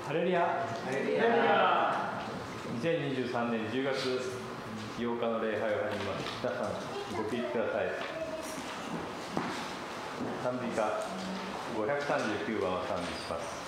ハレルヤ。ハレルヤ。2023年10月8日の礼拝を始めます。皆さんご起立ください。賛美歌539番を賛美します。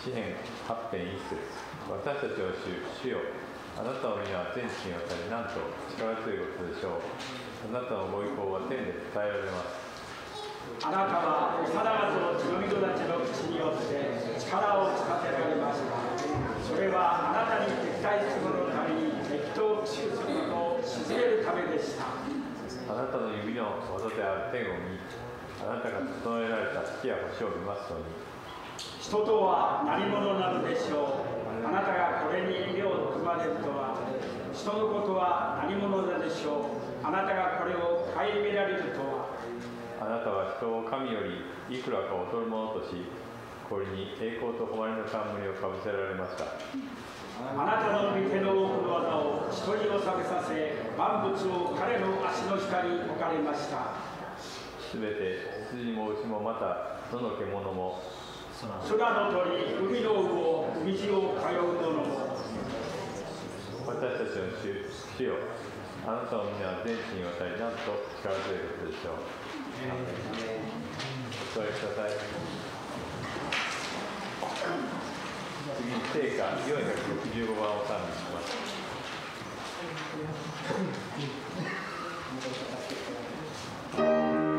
詩編8編1節。私たちを主よ、あなたの皆は全地にわたり、なんと力強いことでしょう。あなたのご意向は天で伝えられます。あなたは幼子と血の人たちの口によって力を使ってられました。それはあなたに敵対する者のために敵とを駆逐することを鎮めるためでした。あなたの指の技である天を見、あなたが整えられた月や星を見ますのに。人とは何者なのでしょう。あなたがこれに目を含まれるとは。人のことは何者なのでしょう。あなたがこれを顧みられるとは。あなたは人を神よりいくらか劣るものとし、これに栄光と誉れの冠をかぶせられました。あなたの御手の多くの技を人に納めさせ、万物を彼の足の下に置かれました。すべて羊も牛もまたどの獣も空の鳥、海の魚、海地を通う者も。私たちの主よ、あなたの皆は全地にわたり、なんと力強いことでしょう。お座りください。次に聖歌465番を賛美します。「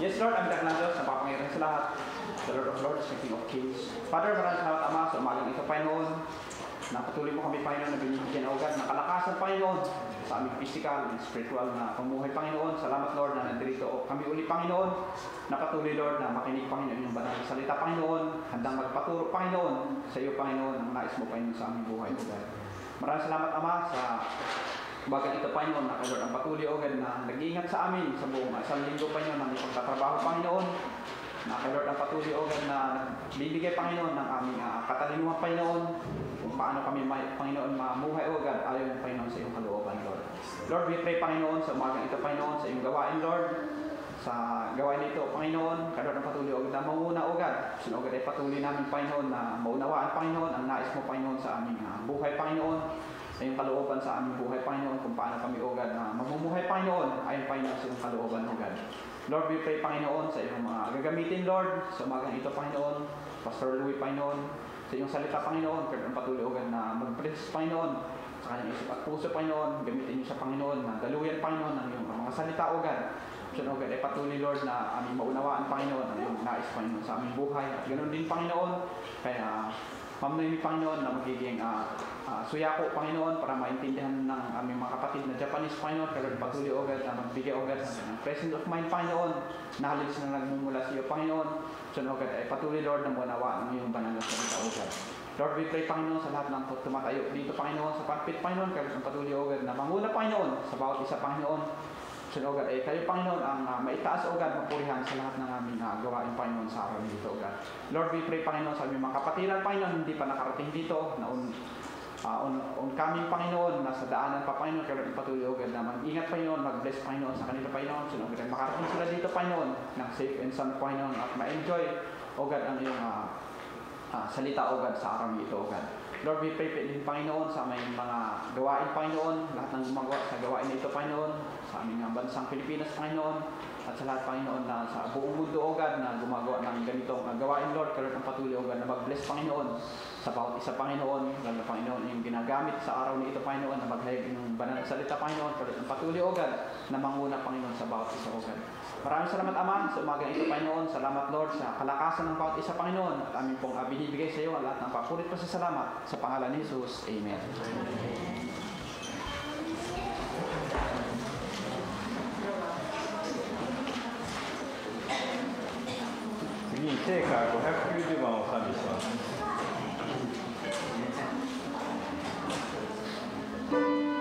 Yes, Lord, ang dakilang Diyos na papangyarihan sa lahat. The Lord of Lords, the King of Kings. Father, maraming salamat, Ama, sa umagang ito, Panginoon. Napatuloy mo kami, Panginoon, na binibigyan na ugat, na kalakasan, Panginoon, sa aming physical and spiritual na pamuhay, Panginoon. Salamat, Lord, na nandito kami uli, Panginoon. Napatuloy, Lord, na makinig, Panginoon, yung banal na salita, Panginoon. Handang magpaturo, Panginoon, sa iyo, Panginoon, ang nais mo, Panginoon, sa aming buhay, O God. Maraming salamat, Ama, sa bagat ito, Panginoon, na kayo, ang patuloy, O God, na nag-iingat sa amin sa buong isang linggo, Panginoon, ng ipagtatrabaho, Panginoon. Na kay Lord ang patuloy, O God, na nagbibigay, Panginoon, ng aming katalinuhan, Panginoon, kung paano kami, Panginoon, mamuhay, O God, ayon, Panginoon, sa iyong kalooban, Lord. Lord, we pray, Panginoon, sa umagang ito, Panginoon, sa iyong gawain, Lord, sa gawain nito, Panginoon, kay Lord ang patuloy, O God, na manguna, O God. O God, ay patuloy namin, Panginoon, na maunawaan, Panginoon, ang nais mo, Panginoon, sa aming buhay, Panginoon, sa iyong kalooban sa aming buhay, Panginoon, kung paano kami, O God, na mamumuhay, Panginoon, ayon, Panginoon, sa iyong kalooban, O God. Lord, we pray, Panginoon, sa iyong mga gagamitin, Lord, sa umagang ito, Panginoon, Pastor Louie, Panginoon, sa iyong salita, Panginoon, kaya ang patuloy, O God, na mag-bless, Panginoon, sa kanyang isip at puso, Panginoon, gamitin niyo sa Panginoon, na daluyan, Panginoon, ang iyong mga salita, O God. So, O God, ay patuloy, Lord, na aming maunawaan, Panginoon, ang iyong nais, Panginoon, sa aming buhay. At ganoon din, Panginoon, kaya mamnay ni Panginoon na magiging suyako, Panginoon, para maintindihan ng aming mga kapatid na Japanese, Panginoon, kaya patuloy, O God, na magbigay, O God, ng presence of mind, Panginoon, na halos na nagmumula sa iyo, Panginoon. So, O God, ay patuloy, Lord, na maunawaan ng iyong banal na salita, O God. Lord, we pray, Panginoon, sa lahat ng tumatayo dito, Panginoon, sa pagpit, Panginoon, kaya patuloy, O God, na manguna, Panginoon, sa bawat isa, Panginoon. So, O God, kayo, Panginoon, ang maitaas, O God, mapurihan sa lahat ng aming gawain, Panginoon, sa araw dito, O God. Lord, we pray, Panginoon, sa aming mga kapatiran, Panginoon, hindi pa nakarating dito, na coming, Panginoon, nasa daanan pa, Panginoon, kaya patuloy, O God, na mag-ingat, Panginoon, mag-bless, Panginoon, sa kanila, Panginoon, so, O God, makarating sila dito, Panginoon, ng safe and sound, Panginoon, at ma-enjoy, O God, ang iyong salita, O God, sa araw dito, O God. Lord, we pray din, Panginoon, sa aming mga gawain, Panginoon, lahat ng gumagawa sa gawain na ito, Panginoon, sa aming bansang Pilipinas, Panginoon, at sa lahat, Panginoon, na sa buong mundo, O God, na gumagawa ng ganitong gawain, Lord, kaya ng patuloy, O God, na mag-bless, Panginoon, sa bawat isa, Panginoon, lalo, Panginoon, yung ginagamit sa araw na ito, Panginoon, na maghayag ng banal na salita, Panginoon, kaya ng patuloy, O God, na manguna, Panginoon, sa bawat isa, O God. Maraming salamat, Ama, sa umagang ito, Panginoon. Salamat, Lord, sa kalakasan ng bawat isa, Panginoon. At aming pong binibigay sa iyo ang lahat ng papulit pa sa salamat. Sa pangalan ni Jesus. Amen.次に聖歌590番を賛美します。Oh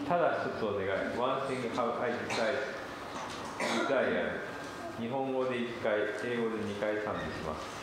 ただ一つお願い。One thing how I desire。日本語で1回、英語で2回賛美します。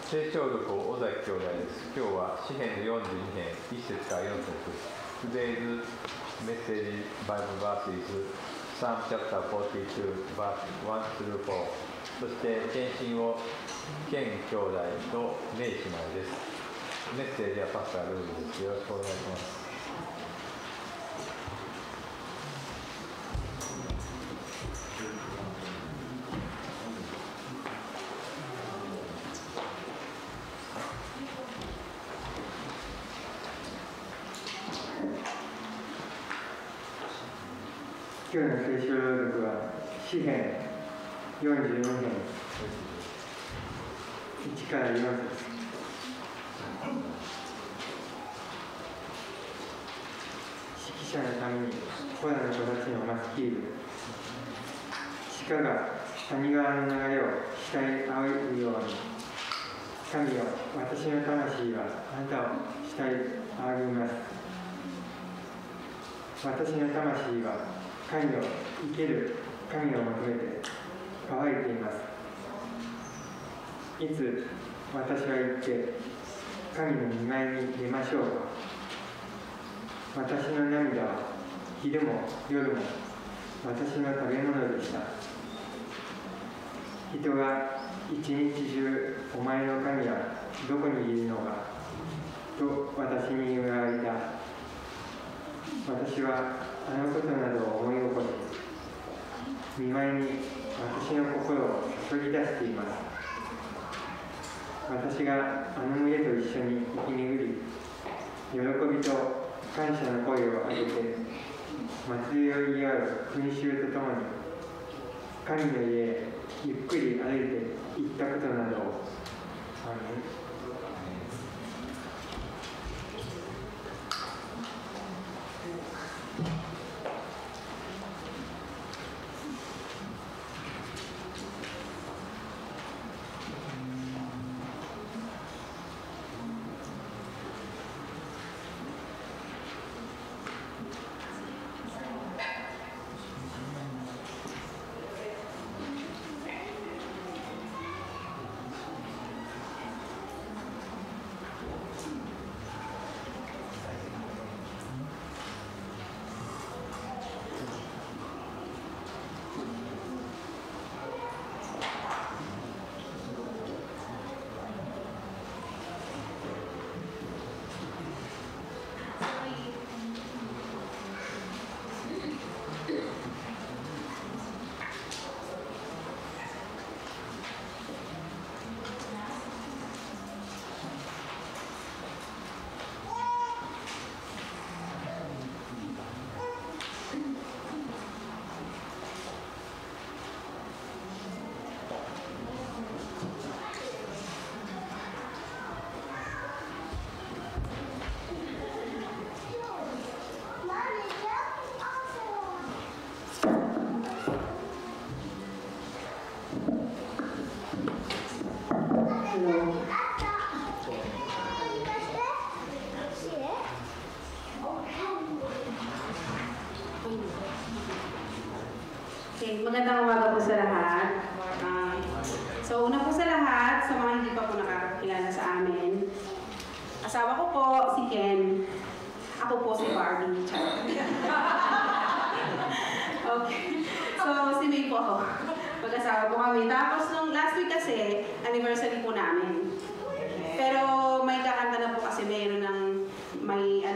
聖書録尾崎兄弟です。今日は詩編42編1節から4節。Today's message Bible verse is Psalm chapter 42 verse 1 through 4。そして献身を健兄弟とメイ姉妹です。メッセージはパスタールールです。よろしくお願いします。今日の聖書朗読は詩編44編1から4節。指揮者のためにコラの子たちのマスキール。鹿が谷川の流れを下へ仰ぐように、神よ、私の魂はあなたを下へ仰ぎます。私の魂は神を生ける神を求めて乾いています。いつ私は行って神の御前に出ましょうか。私の涙は昼も夜も私の食べ物でした。人が一日中お前の神はどこにいるのかと私に言われた。私はあのことなどを思い起こし、見舞いに私の心を注ぎ出しています。私があの群れと一緒に生き巡り、喜びと感謝の声を上げて、祭りを祝う群衆とともに、神の家へゆっくり歩いて行ったことなどを。アーメン。Okay, magandang umaga po sa lahat. So, una po sa lahat, sa mga hindi pa po nakakakilala sa amin, asawa ko po si Ken, ako po si Barbie. Okay, so si May po ako. Mag-asawa po kami. Tapos nung last week kasi, anniversary po namin. Pero may kakanta na po kasi mayroon ng may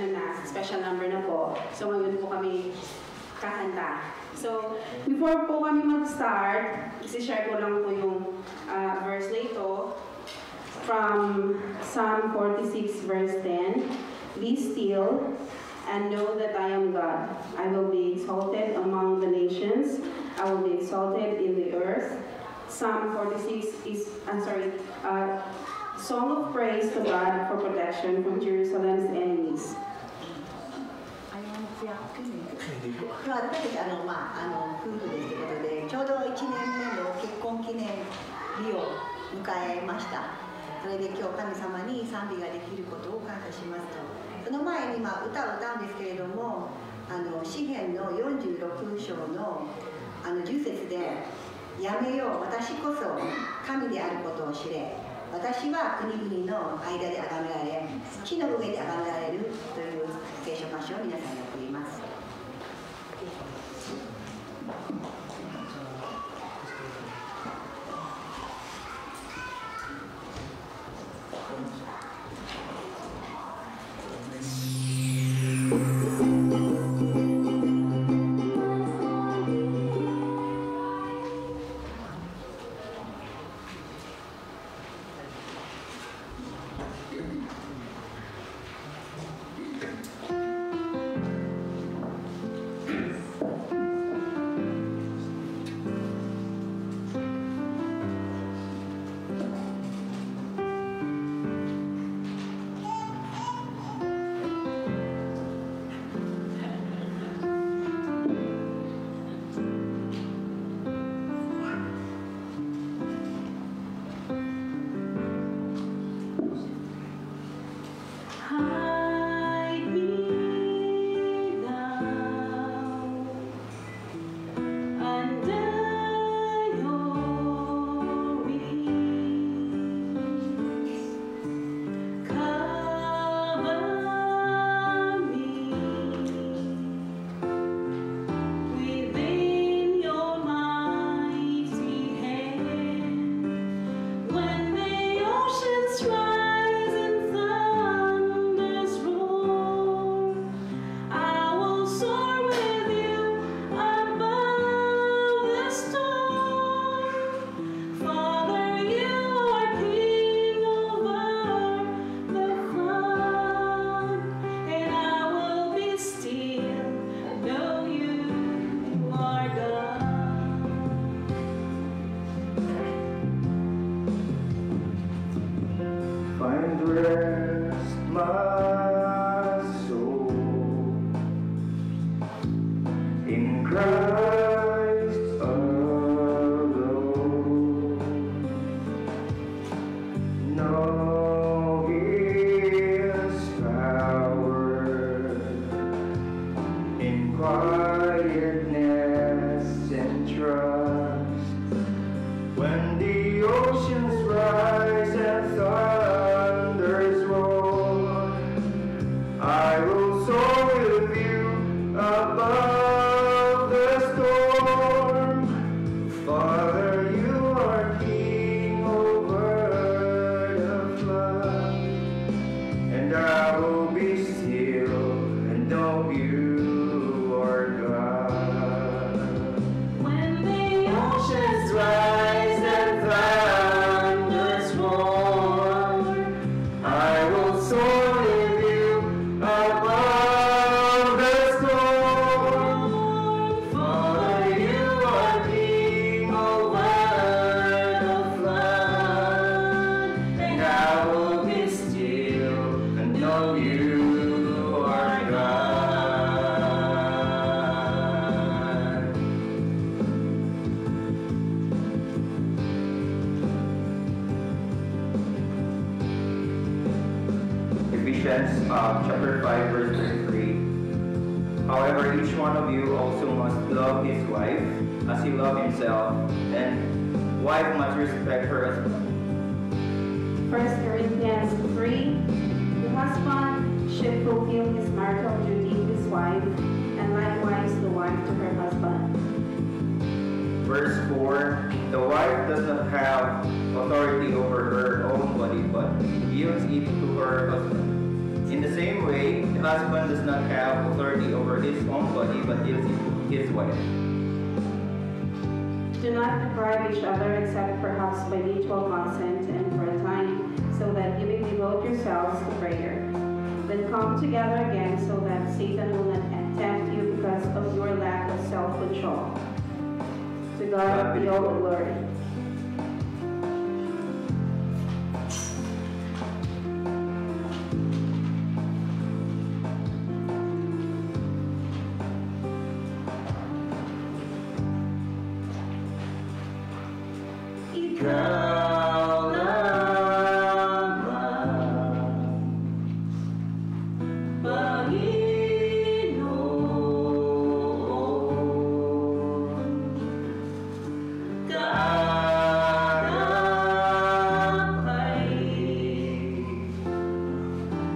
special number na po. So ngayon po kami kakanta. So before po kami mag-start, isi-share ko lang po yung verse na ito from Psalm 46 verse 10. Be still and know that I am God. I will be exalted among the nations. I will be exalted in the earth. Psalm 46 is, song of praise to God for protection from Jerusalem's enemies. 今日は私たち夫婦ですということで、ちょうど1年目の結婚記念日を迎えました。それで今日神様に賛美ができることを感謝しますと。その前に歌を歌うんですけれども、詩篇の46章の10節で、やめよう、私こそ神であることを知れ。私は国々の間で崇められ、地の上で崇められるという聖書箇所を皆さんに送ります。my soul. In Christ alone, know His power in quietness and trust. When the oceans rise and thunders roar, I will soar with you above the storm. Father, you are King over the flood, and I will be still and know you are God. When the Oceans rise and thunders roar, I will soar with you above the storm. For you are King over the flood, and I will be still and know you are God. Ephesians chapter 5 verse 33. However, each one of you also must love his wife as he loved himself, and wife must respect her husband. 1 Corinthians 3, the husband should fulfill his marital duty to his wife, and likewise the wife to her husband. Verse 4, the wife does not have authority over her own body, but yields it to her husband. In the same way, the husband does not have authority over his own body, but yields it to his wife. Do not deprive each other except perhaps by mutual consent and for a time, so that you may devote yourselves to prayer. Then come together again so that Satan will not tempt you because of your lack of self-control. To God be all the glory. Ikaw lamang, Panginoon, kaagap ay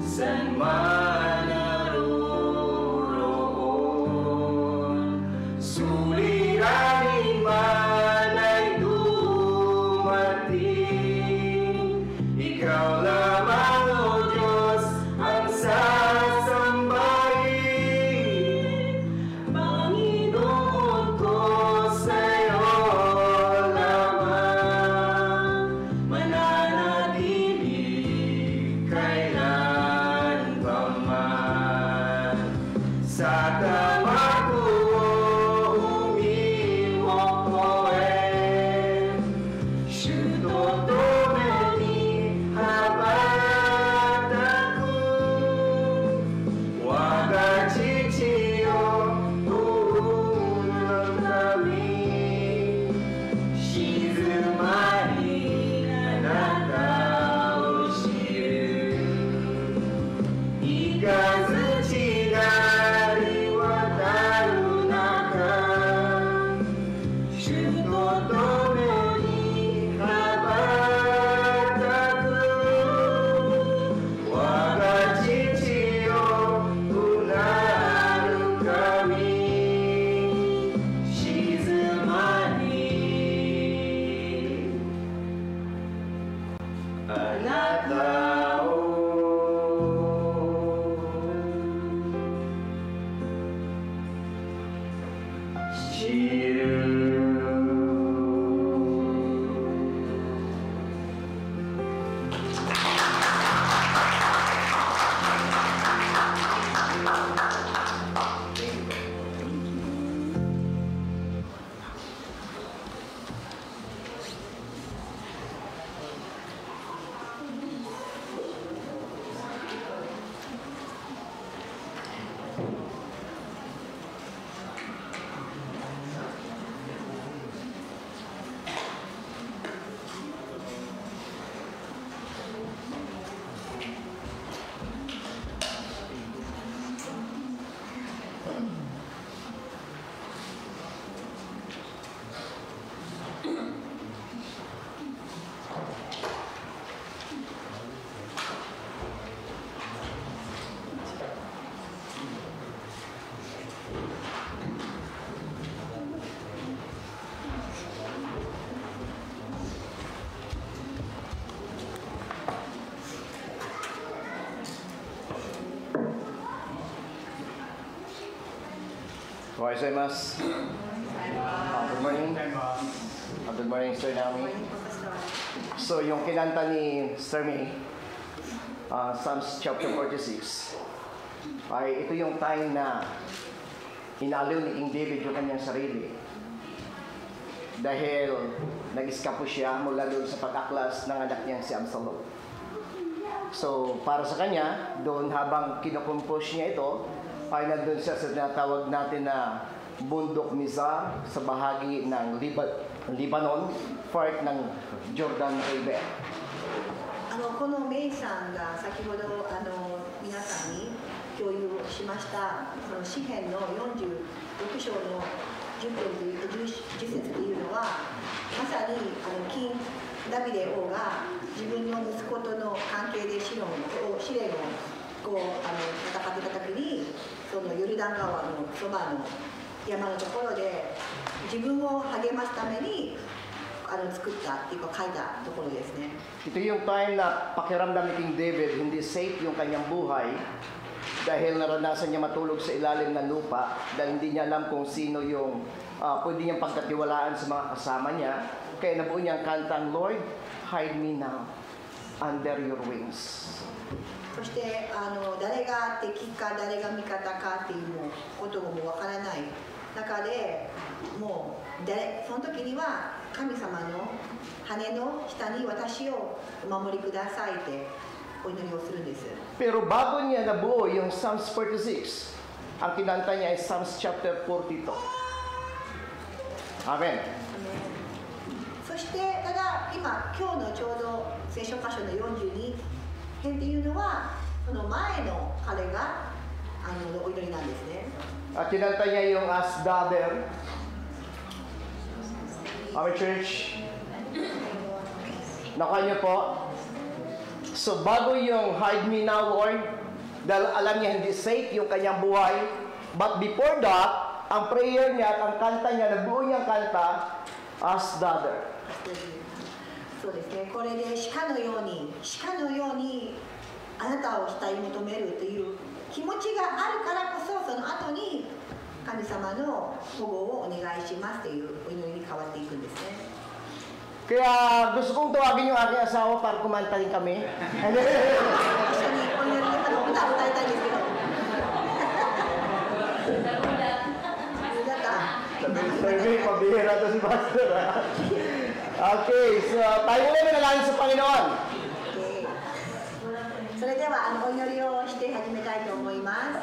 saan man naroon, suliranin man ay dumating, ikaw lamang, O Diyos, ang sasambahin. Panginoon ko, sa'yo lamang mananatili kailan pa Gozaimasu. Good morning. Good morning, Sir Nami. So, yung kinanta ni Sir May, Psalms chapter 46, ay ito yung time na inaliw ni King David yung kanyang sarili. Dahil nag-iskapo siya mula doon sa pag-aklas ng anak niyang si Absalom. So, para sa kanya, doon habang kinukompose niya ito, ay nandun siya sa tinatawag natin na Bundok Mizar sa bahagi ng Lebanon, part ng Jordan River. このメイさんが先ほど皆さんに共有しましたその詩篇の46章の10節というのはまさにキンダビデ王が自分の息子との関係で試練をこう戦ってた時にそのヨルダン川のそばの山のところで自分を励ますために作ったっていうか書いたところですね。 Ito yung time na pakiramdam ni King David, hindi safe yung kanyang buhay dahil naranasan niya matulog sa ilalim ng lupa dahil hindi niya alam kung sino yung pwede niyang pagkatiwalaan sa mga kasama niya. Kaya nabuo niyang kantang, Lord, hide me now under your wings. そして誰が敵か誰が味方かっていうこともわからない中でもうその時には神様の羽の下に私をお守りくださいってお祈りをするんです。 Pero bago niya nabuo yung Psalms 46, ang kinanta niya ay Psalms chapter 42. Amen. そしてただ今日のちょうど聖書箇所の42編っていうのはその前の彼がお祈りなんですね。 At kinanta niya yung Asdader. Amen, church. Nakuha niyo po. So, bago yung hide me now, Lord, dahil alam niya hindi safe yung kanyang buhay. But before that, ang prayer niya at ang kanta niya, nabuo niyang kanta, Asdader. そうですね。これで鹿のようにあなたを慕い求めるという気持ちがあるからこそその後に神様の保護をお願いしますというお祈りに変わっていくんですね。 Kaya gusto kong tawagin yung aking asawa para kumanta rin kami. 一緒にお祈りで歌を歌いたいんですけど。Sabi, pabihira to si Pastor. Okay, so tayo muna manalangin sa Panginoon. それではお祈りをして始めたいと思います。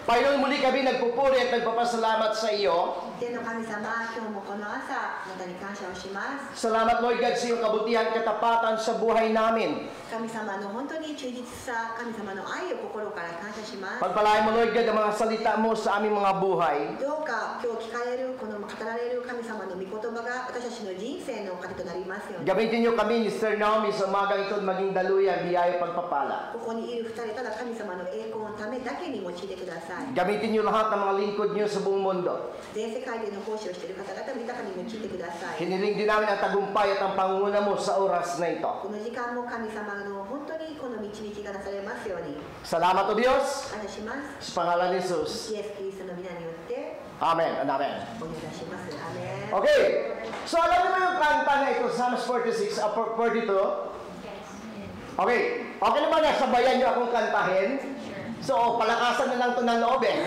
Panginoon, muli kami nagpupuri at nagpapasalamat sa iyo. 天の神様、今日もこの朝あなたに感謝をします。 Salamat, Lord God, sa iyong kabutihan at katapatan sa buhay namin. 神様の本当に忠実さ、神様の愛を心から感謝します。 Pagpalain mo, Lord God, ang mga salita mo sa aming mga buhay. どうか今日聞かれるこの語られる神様の御言葉が私たちの人生の糧となりますように。 Gamitin niyo kami ni Sir Naomi sa umagang ito maging daluyan, biyaya pagpapala. ここにいる二人ただ神様の栄光のためだけに用いてください。 Gamitin niyo lahat ng mga lingkod niyo sa buong mundo. 全世界での奉仕をしている方々を豊かに用いてください。 Hiniling din namin ang tagumpay at ang pangunguna mo sa oras na ito. この時間も神様の本当にこの導きがなされますように。 Salamat o Diyos, 感謝します。 sa pangalan ni Jesus. イエス・キリストの皆によって Amen and Amen. お願いします。アメン。 Okay, so alam niyo ba yung kanta na ito, Psalms 46, 42? Okay, okay naman na, sabayan niyo akong kantahin. So, palakasan na lang ito ng loob eh.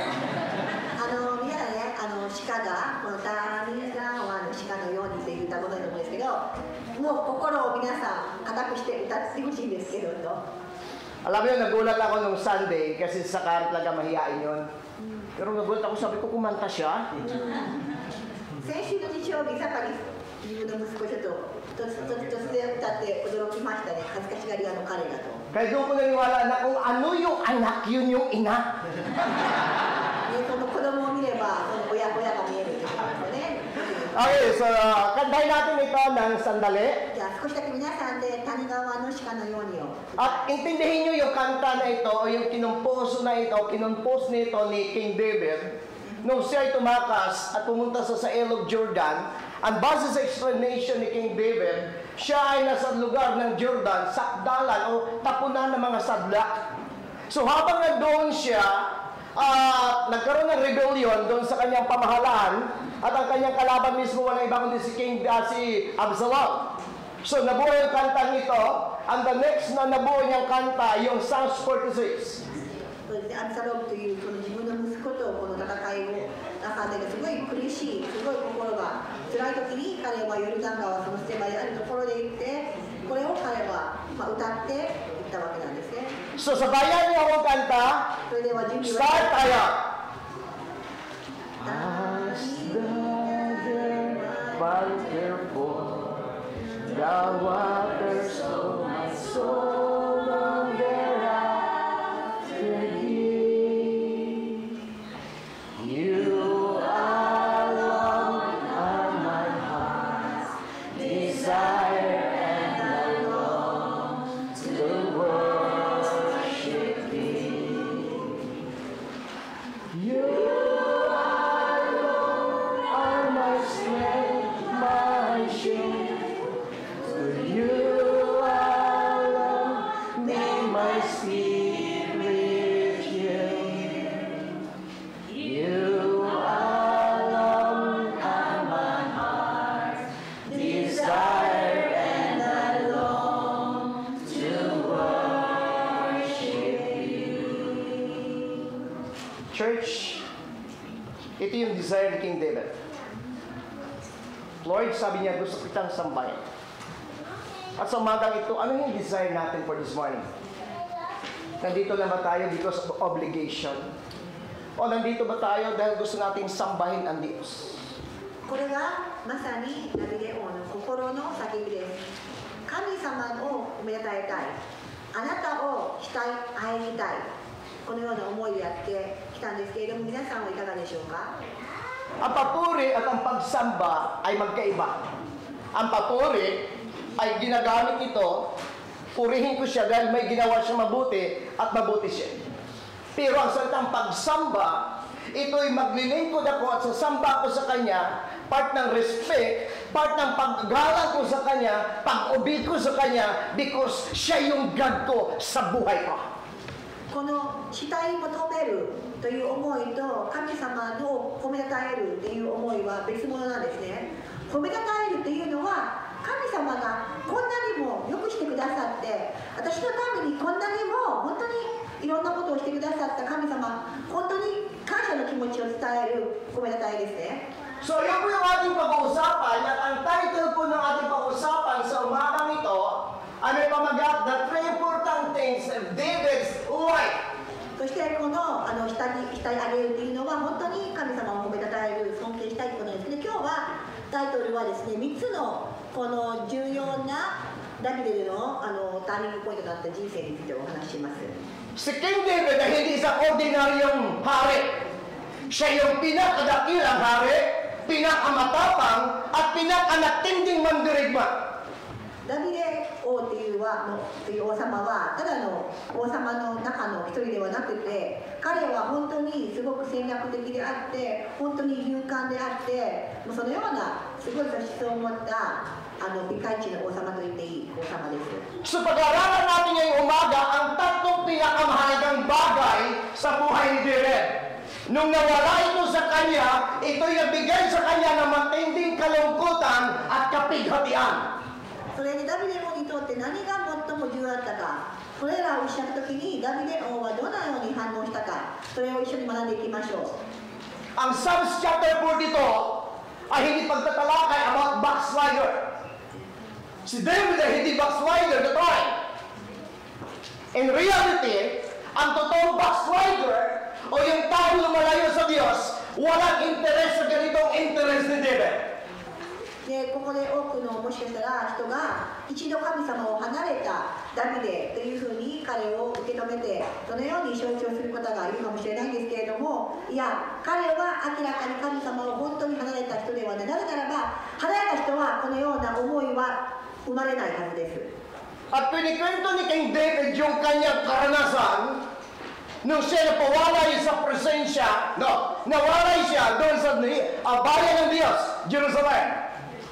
皆さんね、鹿がこの谷川の鹿のようにって言ったことだと思うんですけど、もう心を皆さん固くして歌ってほしいんですけど。 Alam mo yun, nagulat ako nung Sunday kasi sa karat talaga mahihain yun. Pero nagulat ako, sabi ko kumanta siya. 先週の日曜日、さっき自分の息子ちょっと突然歌って驚きましたね。恥ずかしがり屋の彼だと。 Kaya doon ko naniwala na kung ano yung anak, yun yung ina. その子供を見れば、その親が見えるということですよね。 Okay, so kantahin natin ito ng sandali. じゃあ少しだけ皆さんで谷川の鹿のようにを。 At intindihin nyo yung kanta na ito o yung kinumpos nito ni King David nung siya ay tumakas at pumunta sa ilog Jordan. Ang base sa explanation ni King David, siya ay nasa lugar ng Jordan, sakdalan o tapunan ng mga sadla. So habang nandoon siya, nagkaroon ng rebellion doon sa kanyang pamahalaan at ang kanyang kalaban mismo wala iba kundi si Absalom. So nabuo yung kantang ito, and the next na nabuo niyang kanta, yung Psalms 46. アブサロムというこの自分の息子とこの戦いを中ですごい苦しい、すごい心が辛い時に彼はヨルダン川その狭いあるところで行って、これを彼は歌っていったわけなんですね。So sabayan niyo akong kanta. それでは準備 Start tayo. As the waters of my soul long thereafter give. You alone are my heart's desire, and I long to worship Thee. You alone are my strength, my shield. You alone make my spirit yield. You alone are my heart's desire, and I long to worship You. Church, ito yung desire ni King David. Lord, sabi niya, gusto kitang sambahin. At sa umagang ito, ano yung desire natin for this morning? Nandito na ba tayo because of obligation? O nandito ba tayo dahil gusto nating sambahin ang Diyos? これがまさにナビデ王の心の叫びです。神様を褒めたたえたい。あなたを慕い愛りたい。このような思いでやってきたんですけれども、皆さんはいかがでしょうか？ Ang papuri at ang pagsamba ay magkaiba. Ang papuri ay ginagamit ito, purihin ko siya dahil may ginawa siya mabuti at mabuti siya. Pero ang salitang pagsamba, ito'y maglilingkod ako at sasamba ko sa Kanya, part ng respect, part ng paggalang ko sa Kanya, pag-ubig ko sa Kanya, because siya yung God ko sa buhay ko. この慕い求めるという思いと神様の褒めたたえるという思いは別物なんですね。褒めたたえるというのは神様がこんなにもよくしてくださって、私のためにこんなにも本当にいろんなことをしてくださった神様、本当に感謝の気持ちを伝える褒めたたえですね。 So, yun po yung ating pag-uusapan at ang title po ng ating pag-uusapan sa umagang ito, ano yung pamagat? The three important things of David's life. そしてこの慕い上げるというのは本当に神様を褒めたたえる、尊敬したいということですね。今日はタイトルはですね、3つのこの重要なダビデのターニングポイントとなった人生についてお話しします。 Si King David ay hindi isang ordinaryong hari. Siya yung pinakadakilang hari, pinakamatapang, at pinakanatinding mandirigma. ダビデ王という王様はただの王様の中の一人ではなくて、彼は本当にすごく戦略的であって、本当に勇敢であって、そのようなすごい素質を持ったピカイチな王様と言っていい王様です。 So pag-aaralan natin ngayong umaga ang tatlong pinakamahalagang bagay sa buhay ni David. Nung nawala ito sa kanya, ito'y nabigay sa kanya ng matinding kalungkutan at kapighatian. それでダビデ王にとって何が最も重要だったか、これらを知った時にダビデ王はどのように反応したか、それを一緒に学んでいきましょう。 Ang Psalms chapter 42 ay hindi pagtatalakay about backslider. Si David ay hindi backslider na tayo. In reality, ang totoong backslider o yung taong lumalayo sa Diyos, walang interes sa ganitong interes ni David. でここで多くのもしかしたら人が一度神様を離れたダビデというふうに彼を受け止めてそのように象徴する方がいるかもしれないんですけれども、いや彼は明らかに神様を本当に離れた人ではない。なぜならば離れた人はこのような思いは生まれないはずです。 At pinikwento ni King David yung kanyang karanasan nung siya napawalay sa presensya, nawalay siya doon sa bayan ng Diyos, Jerusalem.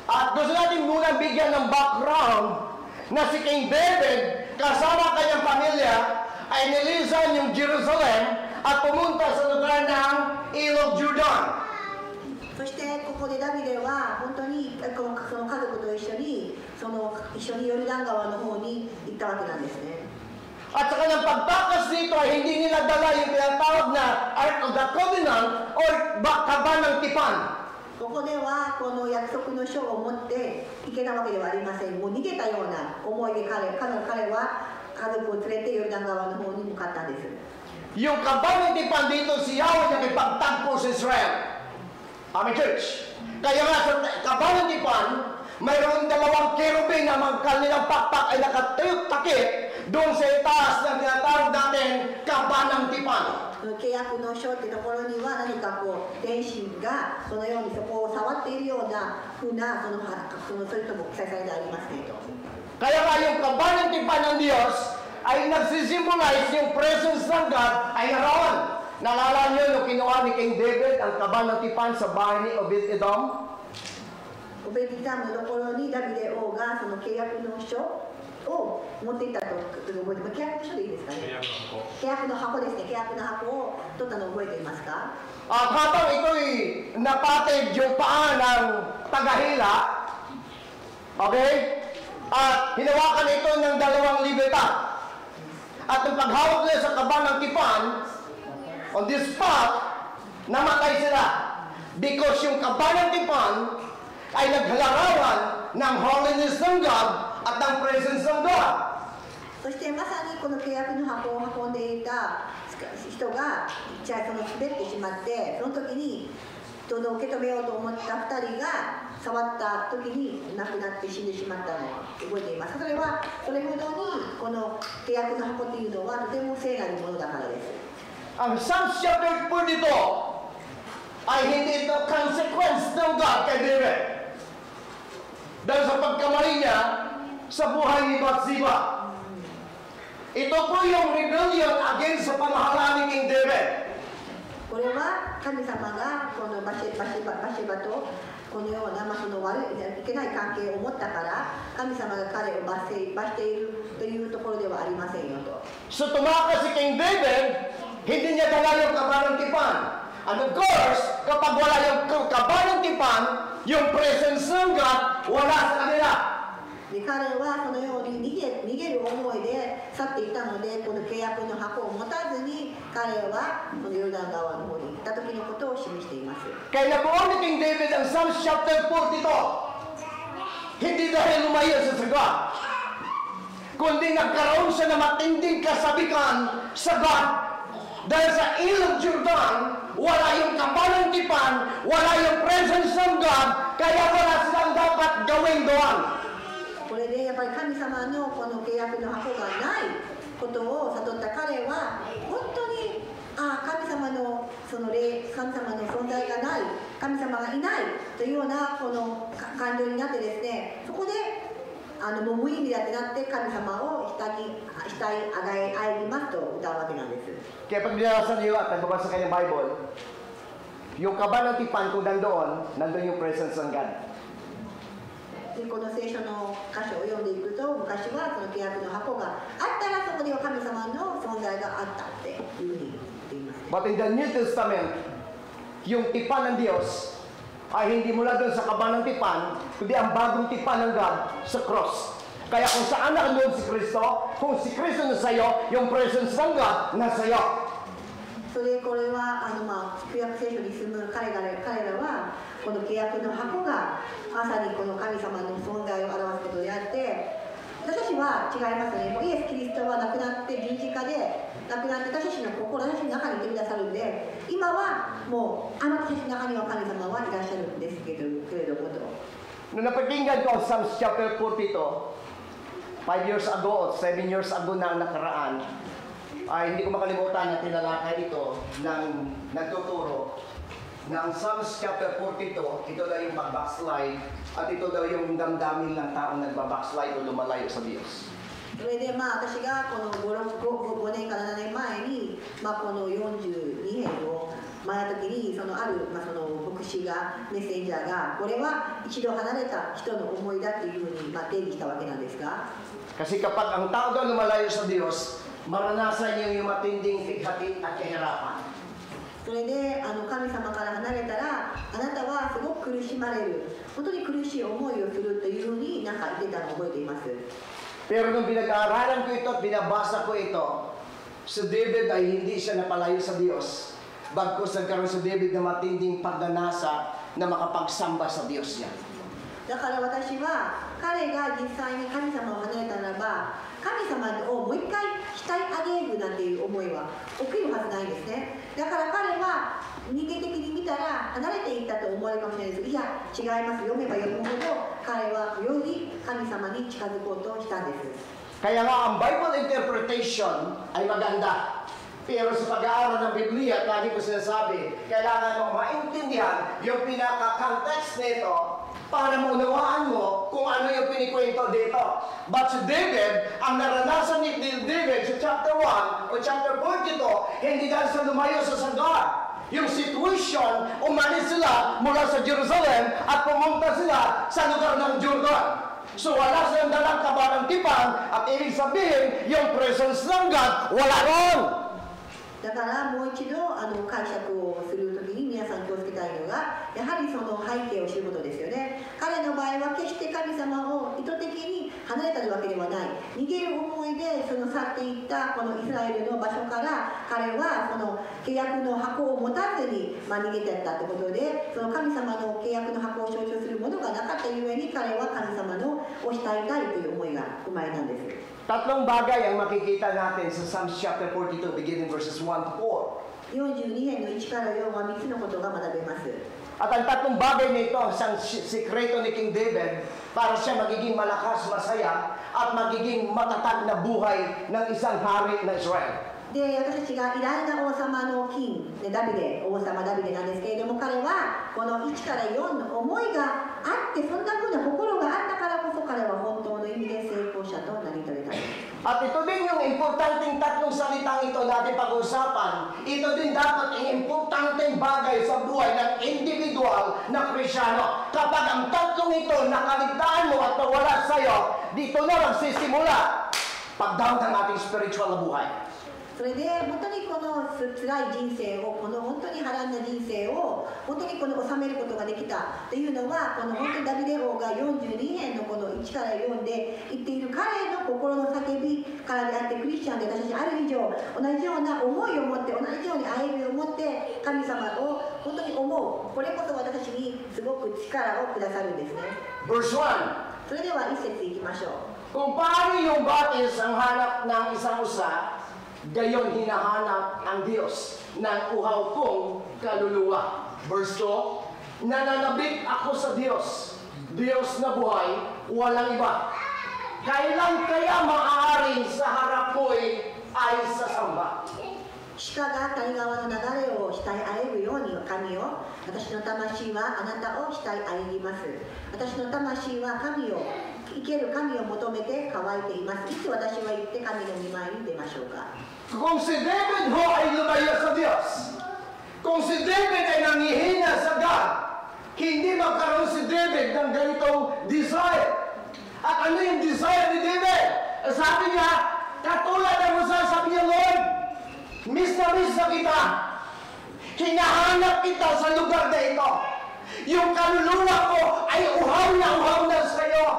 At gusto natin muna bigyan ng background na si King David kasama kanyang pamilya ay nilisan yung Jerusalem at pumunta sa lugar ng Ilog Jordan. そしてここでダビデは本当にその家族と一緒にヨルダン川の方に行ったわけなんですね。 At sa kanyang pagtakas dito ay hindi nila dala yung tinatawag na Ark of the Covenant or kaban ng tipan. ここではこの約束の書を持って行けたわけではありません。もう逃げたような思いで彼は家族を連れてヨルダン川の方に向かったんです。 Yung kaban ng tipan dito si Yahweh nakipagtagpo sa Israel. Amen, church. Kaya nga sa kaban ng tipan, mayroon dalawang kerubin na mga kanilang pakpak ay nakatayok-takip doon sa itaas na tinatawag natin kaban ng tipan. 契約の書ってところには何かこう天使がそのようにそこを触っているような風なそれとも記載されてありますねと。 Kaya nga yung kaban ng tipan ng Diyos ay nagsisimbolize yung presence ng God ay naroon. Nalala niyo nung kinuha ni King David ang kaban ng tipan sa bahay ni Obed-Edom? オベディダムのところにダビデ王がその契約の書を持っていったと覚えてます。契約の書でいいですかね。契約の箱ですね。契約の箱を取ったのを覚えていますか。 At habang ito'y napatid yung paa ng tagahila, okay? At hinawakan ito ng dalawang libeta. At nung paghawak nila sa kaban ng tipan, on this spot, namatay sila. Because yung kaban ng tipan ay naghalarawan ng holiness ng God at ng presence ng God. そしてまさにこの契約の箱を運んでいた人がその滑ってしまって、その時に受け止めようと思った2人が触った時に亡くなって死んでしまったのを覚えています。それはそれほどにこの契約の箱というのはとても聖なるものだからです。 Ang Psalms chapter 4 dito ay hindi ito consequence ng God kay David. Dahil sa pagkamali niya sa buhay ni Bathsheba. Ito po yung rebellion against sa pamahalaan ni King David. これは神様がこのバシバとこのような、その悪いいけない関係を持ったから神様が彼を罰しているというところではありませんよと。 So tumakas si King David, hindi niya dala yung kaban ng tipan. And of course, kapag wala yung kaban ng tipan, yung presence ng God wala sa kanila. で彼はそのように逃げる思いで去っていったので、この契約の箱を持たずに彼はこのヨルダン川の方に行った時のことを示しています。 Kaya nabuo ni King David ang Psalms chapter 4 dito. Hindi dahil lumayo sa God, kundi nagkaroon siya ng matinding kasabikan sa God. Dahil sa Ilog Jordan, wala yung kaban ng tipan, wala yung presence ng God, kaya wala silang dapat gawin doon. これでやっぱり神様のこの契約の箱がないことを悟った彼は本当に神様の存在がない、神様がいないというようなこの感情になってですね、そこでもう無意味だってなって神様を慕いあがりますと歌うわけなんです。 Kaya pag binasa niyo at nagbabasa kayo ng Bible, yung kaban ng tipan kung nandun yung presence ng God. でこの聖書の箇所を読んでいくと、昔はその契約の箱があったらそこでは神様の存在があったっていうふうに言っています。 But in the New Testament, yung tipan ng Diyos ay hindi mula doon sa kaban ng tipan, kundi ang bagong tipan ng God sa cross. Kaya kung saan nakanoon si Kristo, kung si Kristo nasa iyo, yung presence ng God nasa iyo. これは旧約聖書に住む彼らはこの契約の箱がまさにこの神様の存在を表すことであって、私たちは違いますね。もうイエス・キリストは亡くなって十字架で亡くなって私たちの心、私たちの中にいてくださるんで、今はもう私たちの中には神様はいらっしゃるんですけれどもと。 Nung napakinggan ko ang Psalms chapter 42, 5 years ago o 7 years ago na nakaraan, ay hindi ko makalimutan na tinalakay ito ng nagtuturo na ang Psalms chapter 42, ito daw yung mag-backslide at ito daw yung damdamin ng taong nagbabackslide o lumalayo sa Diyos. それで私がこの5年から7年前に、この42編を学んだ時にそのある、その牧師がメッセンジャーがこれは一度離れた人の思いだっていうふうに定義したわけなんですが。 Kasi kapag ang tao daw lumalayo sa Diyos, maranasan niyo yung matinding pighati at kahirapan. それで神様から離れたらあなたはすごく苦しまれる、本当に苦しい思いをするというふうになんか言ってたのを覚えています。 Pero nung pinag-aaralan ko ito at binabasa ko ito, si David ay hindi siya napalayo sa Diyos. Bagkus nagkaroon si David na matinding pagdanasa na makapagsamba sa Diyos niya. だから私は彼が実際に神様を離れたならば神様をもう一回慕い上げるなんていう思いは起きるはずないんですね。だから彼は人間的に見たら離れていったと思われるかもしれないです。いや違います。読めば読むほど彼はより神様に近づこうとしたんです。 Kaya nga ang Bible interpretation ay maganda. Pero sa pag-aaral ng Biblia, lagi ko sinasabi, kailangan mong maintindihan yung pinaka-context nito para maunawaan mo kung ano yung pinikwento dito. But si David, ang naranasan ni David sa chapter 1 o chapter 42, hindi dahil sa lumayo sa Sagar. Yung situation, umalis sila mula sa Jerusalem at pumunta sila sa lugar ng Jordan. So wala silang dalang kabarang tipan at ibig sabihin, yung presence ng God, wala ron. だからもう一度解釈をするときに皆さん気をつけたいのがやはりその背景を知ることですよね。彼の場合は決して神様を意図的に離れたわけではない。逃げる思いでその去っていったこのイスラエルの場所から彼はその契約の箱を持たずに、逃げていったということでその神様の契約の箱を象徴するものがなかったゆえに彼は神様のを慕いたいという思いが生まれたんです。 Tatlong bagay ang makikita natin sa Psalms chapter 42 beginning verses 1 to 4. 42編の1から4は3つのことが学べます。 At ang tatlong bagay nito, isang sikreto ni King David para siya magiging malakas, masaya at magiging matatag na buhay ng isang hari ng Israel. で私たちが偉大な王様の金でダビデ、王様ダビデなんですけれども彼はこの1から4の思いがあってそんな風な心があったからこそ彼は本当の意味で成功者となり取れたんです。 At ito din yung importanteng tatlong salitang ito natin pag-usapan. Ito din dapat yung importanteng bagay sa buhay ng individual na Krisyano. Kapag ang tatlong ito nakaligtaan mo at nawala sa'yo, dito na magsisimula pag-down ng ating spiritual na buhay. それで本当にこの辛い人生をこの本当に波乱な人生を本当にこの収めることができたというのはこの本当にダビデ王が42編のこの1から4で言っている彼の心の叫びからであってクリスチャンで私たちある以上同じような思いを持って同じように歩みを持って神様を本当に思うこれこそ私たちにすごく力をくださるんですね。 Verse 1. それでは一節いきましょう。 Kung paano yung batis ang hanap ng isang usa, gayon hinahanap ang Diyos ng uhaw kong kaluluwa. Verse 2, nananabik ako sa Diyos, Diyos na buhay, walang iba. Kailan kaya maaaring sa harap mo'y ay sasamba? 鹿が谷川の流れを慕いあえぐように神を私の魂はあなたを慕いあえぎます。私の魂は神を生ける神を求めて乾いています。いつ私は行って神の御前に出ましょうか。 Kung si David ho ay lumayo sa Diyos, kung si David ay nangihina sa God, hindi magkaroon si David ng ganitong desire. At ano yung desire ni David? Sabi niya, katulad ng masasabi niya, Lord, miss na kita. Hinahanap kita sa lugar na ito. Yung kaluluwa ko ay uhaw na sa iyo.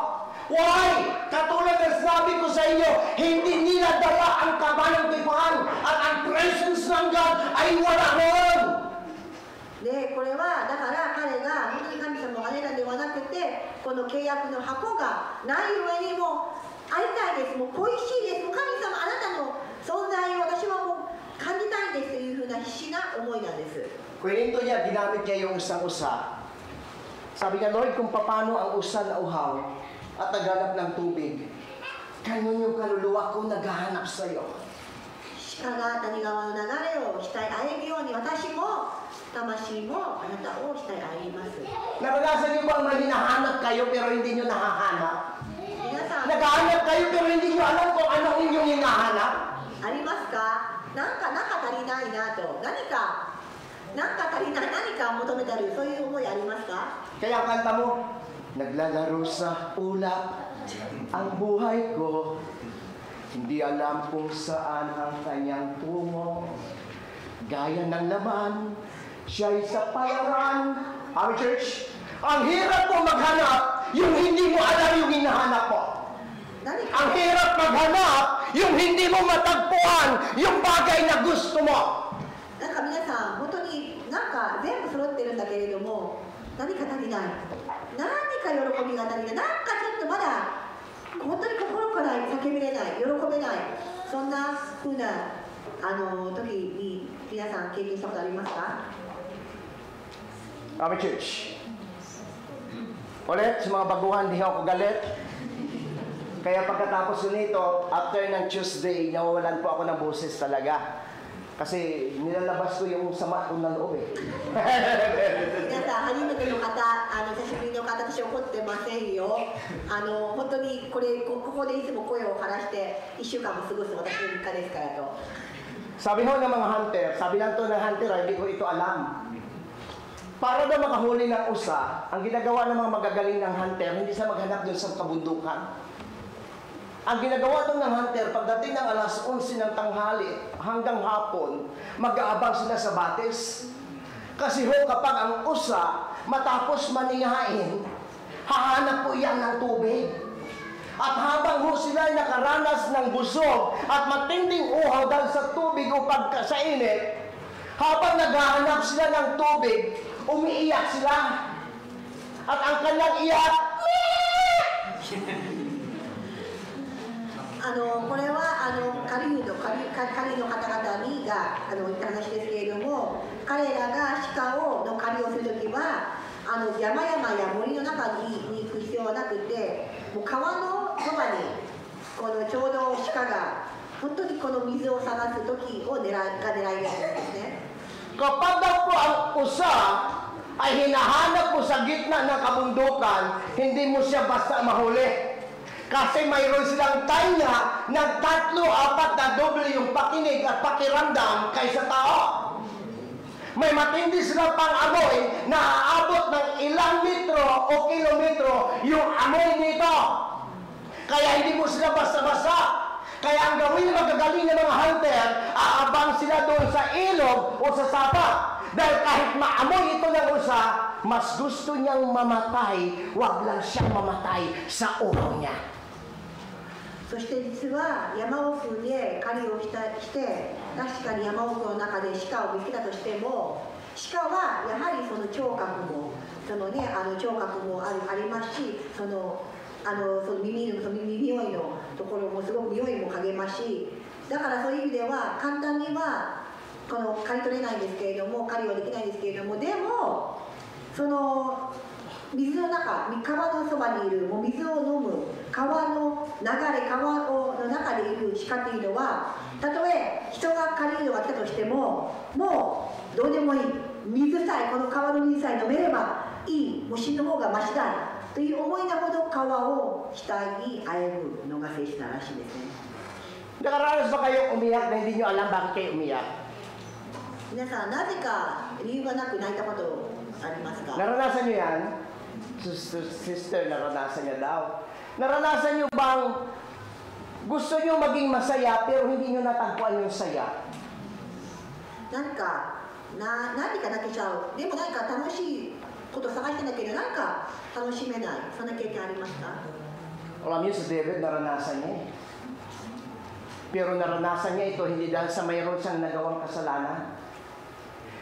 Why? Katulad ng sabi ko sa inyo, hindi nila dala ang kabanang tipan at ang presence ng God ay wala ron. でこれはだから彼が本当に神様をあれらではなくてこの契約の箱がない上にもありたいです。もう恋しいです。もう神様あなたの存在を私はもう感じたいですというふうな必死な思いなんです。 Kwento niya, ginamit niya yung isang usa. Sabi niya, Lord, kung paano ang usa na uhaw at naghanap ng tubig, ganun yung kaluluwa ko naghahanap sa iyo. 鹿が谷川の流れを慕いあえぐように私も魂もあなたを慕いあえます。 Naranasan niyo bang may hinahanap kayo pero hindi niyo nahahanap? 皆さん Naghahanap kayo pero hindi niyo alam kung anong inyong hinahanap? ありますか？なんか足りないなと何か足りない何かを求めてるそういう思いありますか？ Kaya ang kanta mo, naglalaro sa ulap ang buhay ko. Hindi alam kung saan ang kanyang tungo. Gaya ng laman, siya'y sa palaran. Amen, church? Ang hirap mo maghanap, yung hindi mo alam yung hinahanap mo. Ang hirap maghanap, yung hindi mo matagpuan, yung bagay na gusto mo. なんか皆さん、本当になんか全部揃ってるんだけれども、何か足りない。何か喜びが足りない。なんかちょっとまだ本当に心から叫びれない、喜べない。そんな風な時に皆さん経験したことありますか？ Amen, church. Ulit, sa mga baguhan, di ako galit. Kaya pagkatapos nito, after ng Tuesday, nawawalan po ako ng boses talaga. Kasi nilalabas ko yung sama ko ng loob eh. 皆さん、初めての方、久しぶりの方、私怒ってませんよ。本当にここでいつも声を晴らして1週間も過ごす私の日課ですからと。Sabi ho ng mga hunter, sabi lang to ng hunter, hindi ko ito alam. Para daw makahuli ng usa, ang ginagawa ng mga magagaling ng hunter, hindi sa maghanap dun sa kabundukan. Ang ginagawa doon ng hunter, pagdating ng alas 11 ng tanghali hanggang hapon, mag-aabang sila sa batis. Kasi ho, kapag ang usa matapos manihain, hahanap po iyan ng tubig. At habang ho sila nakaranas ng busog at matinding uhaw dahil sa tubig o sa init, habang naghahanap sila ng tubig, umiiyak sila. At ang kanyang iyak, これは狩人の方々にが言った話ですけれども、彼らが鹿の狩りをするときは山々や森の中に行く必要はなくて、もう川のそばにちょうど鹿が本当にこの水を探す時を狙い目なんですね。 kapag daw po ang usa ay hinahanap mo sa gitna ng kabundukan, hindi mo siya basta mahuli. Kasi mayroon silang tanya ng 3-4 na doble yung pakinig at pakiramdam kaysa tao. May matindi silang pang-amoy na aabot ng ilang metro o kilometro yung amoy nito. Kaya hindi mo sila basta-basta. Kaya ang gawin ng magagaling ng mga hunter, aabang sila doon sa ilog o sa sapa. Dahil kahit maamoy ito ng usa, mas gusto niyang mamatay, wag lang siyang mamatay sa ulo niya. そして実は山奥で狩りをして確かに山奥の中で鹿を見つけたとしても、鹿はやはりその聴覚も聴覚もありますし、その耳匂いのところもすごく匂いも嗅げますし、だからそういう意味では簡単には刈り取れないんですけれども、狩りはできないんですけれども、でもその水の中、川のそばにいるもう水を飲む川の流れ、川の中でいる鹿というのは、たとえ人が狩人が来たとしても、もうどうでもいい、水さえこの川の水さえ飲めればいい、もう死ぬ方がマシだという思いなほど川を額にあえぐのが聖書ならしいですね。 Nakaranas ba kayo umiyak na hindi nyo alam bakit kayo umiyak? 皆さん、なぜか理由がなく泣いたことありますか？ Naranasan nyo yan? Sister, naranasan niya daw. Naranasan nyo bang gusto nyo maging masaya pero hindi nyo natagpuan yung saya? 何か泣けちゃう。でも何か楽しいこと探してんだけど、なんか楽しめない。そんな経験ありますか？ Alam niyo, si David naranasan niya eh. Pero naranasan niya ito hindi dahil sa mayroon siyang nagawang kasalanan.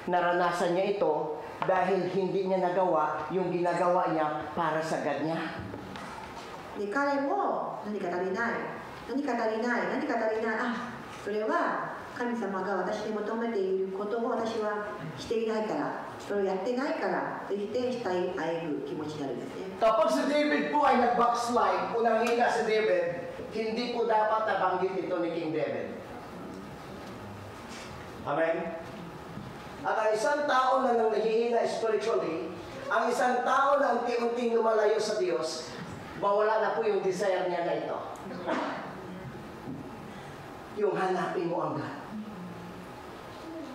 Naranasan niya ito dahil hindi niya nagawa yung ginagawa niya para sa God niya. で、彼も何か足りない。あ、それは神様が私に求めていることを私はしていないから、それをやってないからと言って慕いあえぐ気持ちになるんですね。 Kapag si David po ay nag-backslide, unang hina si David, hindi po dapat nabanggit ito ni King David. Amen? At ang isang tao na nang nahihina spiritually, ang isang tao na unti-unting lumalayo sa Diyos, mawala na po yung desire niya na ito. Yung hanapin mo ang God.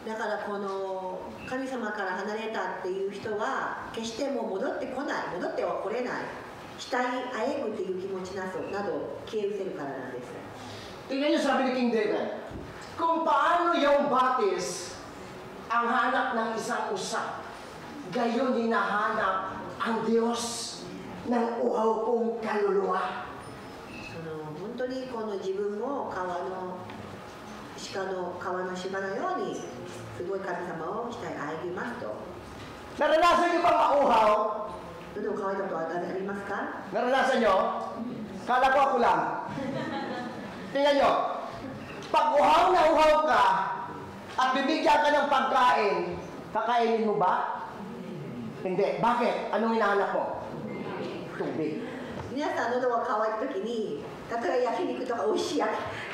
だからこの神様から離れたっていう人は決してもう戻ってこない、戻っては来れない、慕いあえぐという気持ちなど消え失せるからなんです。Tingnan niyo sabi ni King David, kung paano yung batis ang hanap ng isang usap, gayon hinahanap ang Diyos ng uhaw kong kaluluwa. 本当にこの自分も鹿の川の芝のようにすごい神様を期待ありますと。 Naranasan niyo bang mauhaw? 喉が渇いたことはありますか？ Naranasan niyo? Kala ko ako lang. Tingnan niyo, pag uhaw na uhaw ka at bibigyan ka ng pagkain, kakainin mo ba? Hindi. Bakit? Anong hinahanap mo? Tubig. 皆さん喉が渇いた時に、例えば焼肉とか美味しい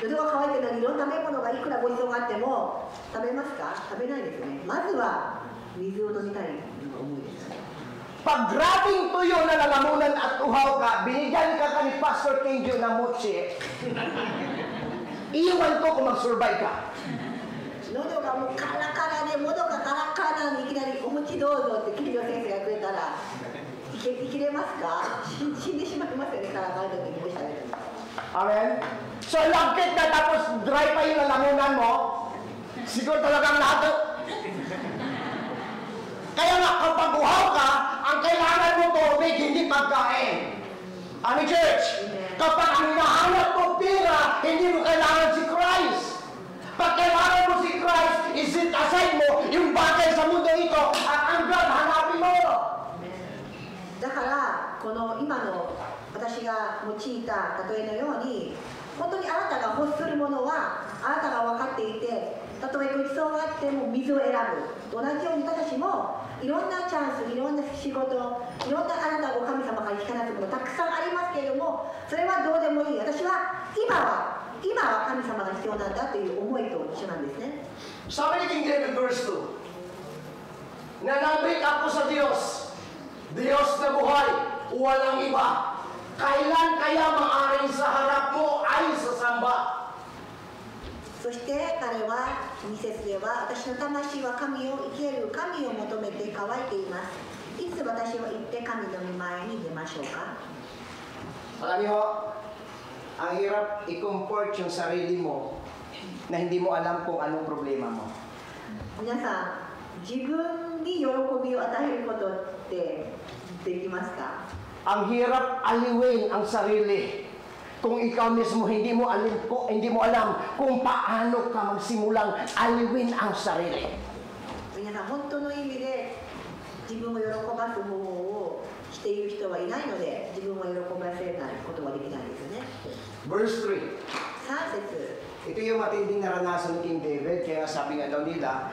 喉が渇いてるのにいろんな食べ物がいくらごちそうがあっても食べますか？食べないですよね。まずは水を飲みたいのが思いです。 Pag grabing tuyo na lalamunan at uhaw ka, binigyan ka ni Pastor Kenjo ng mochi, iwan ko kung mag-survive ka. 喉がもうカラカラで、喉がカラカラなのにいきなりお餅どうぞって金城先生がくれたら生きれますか？死んでしまいますよね、カラカラの時にもし食べたら。 Amen? So, lagkit na tapos dry pa yung lalamunan mo, siguro talagang lahat. Kaya nga, kapag uhaw ka, ang kailangan mo tubig, hindi pagkain. Ano, church? Kapag ang hinahanap mo pira, hindi mo kailangan si Christ. Pag kailangan mo si Christ, isit aside mo yung bagay sa mundo ito at ang God, hanapin mo. だからこの今の私が用いた例えのように、本当にあなたが欲するものはあなたが分かっていて、たとえごちそうがあっても水を選ぶ。同じように私たちもいろんなチャンス、いろんな仕事、いろんなあなたを神様から引き離すものたくさんありますけれども、それはどうでもいい。私は今は神様が必要なんだという思いと一緒なんですね。 Sabi ni King David verse 2, nanabik ako sa Diyos, Diyos na buhay, walang iba. Kailan kaya maaring sa harap mo ay sasamba? そして彼は2節では、私の魂は神を生ける神を求めて乾いています。いつ私は行って神の御前に出ましょうか。 Alam niyo, ang hirap i-comfort yung sarili mo na hindi mo alam kung anong problema mo. 皆さん、自分に喜びを与えることってできますか？ Ang hirap aliwin ang sarili kung ikaw mismo hindi mo alam kung paano ka magsimulang aliwin ang sarili. 皆さん、本当の意味で自分を喜ばす方法をしている人はいないので、自分を喜ばせないことはできないですよね。 Verse 3. 3節。 Ito yung matinding naranasan ni King David, kaya sabi nga daw nila,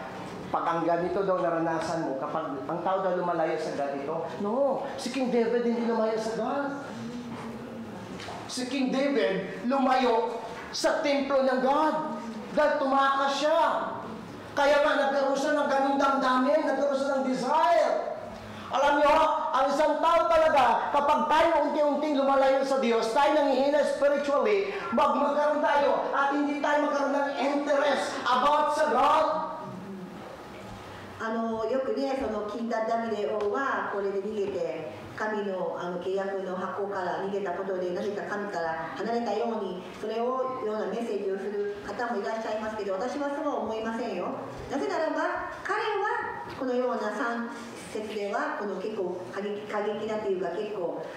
pag ang ganito daw naranasan mo, kapag ang tao daw lumalayo sa ganito, no, si King David hindi lumayo sa God. Si King David lumayo sa templo ng God. Dahil tumakas siya. Kaya nga nagkaroon siya ng ganung damdamin, nagkaroon siya ng desire. Alam niyo, ang isang tao talaga, kapag tayo unti-unting lumalayo sa Diyos, tayo nanghihina spiritually, magkaroon tayo at hindi tayo magkaroon ng interest about sa God. よくね、その金ダビデ王はこれで逃げて神の契約の箱から逃げたことで、なぜか神から離れたように、それをようなメッセージをする方もいらっしゃいますけど、私はそうは思いませんよ。なぜならば彼はこのような3節ではこの結構過激なというか、結構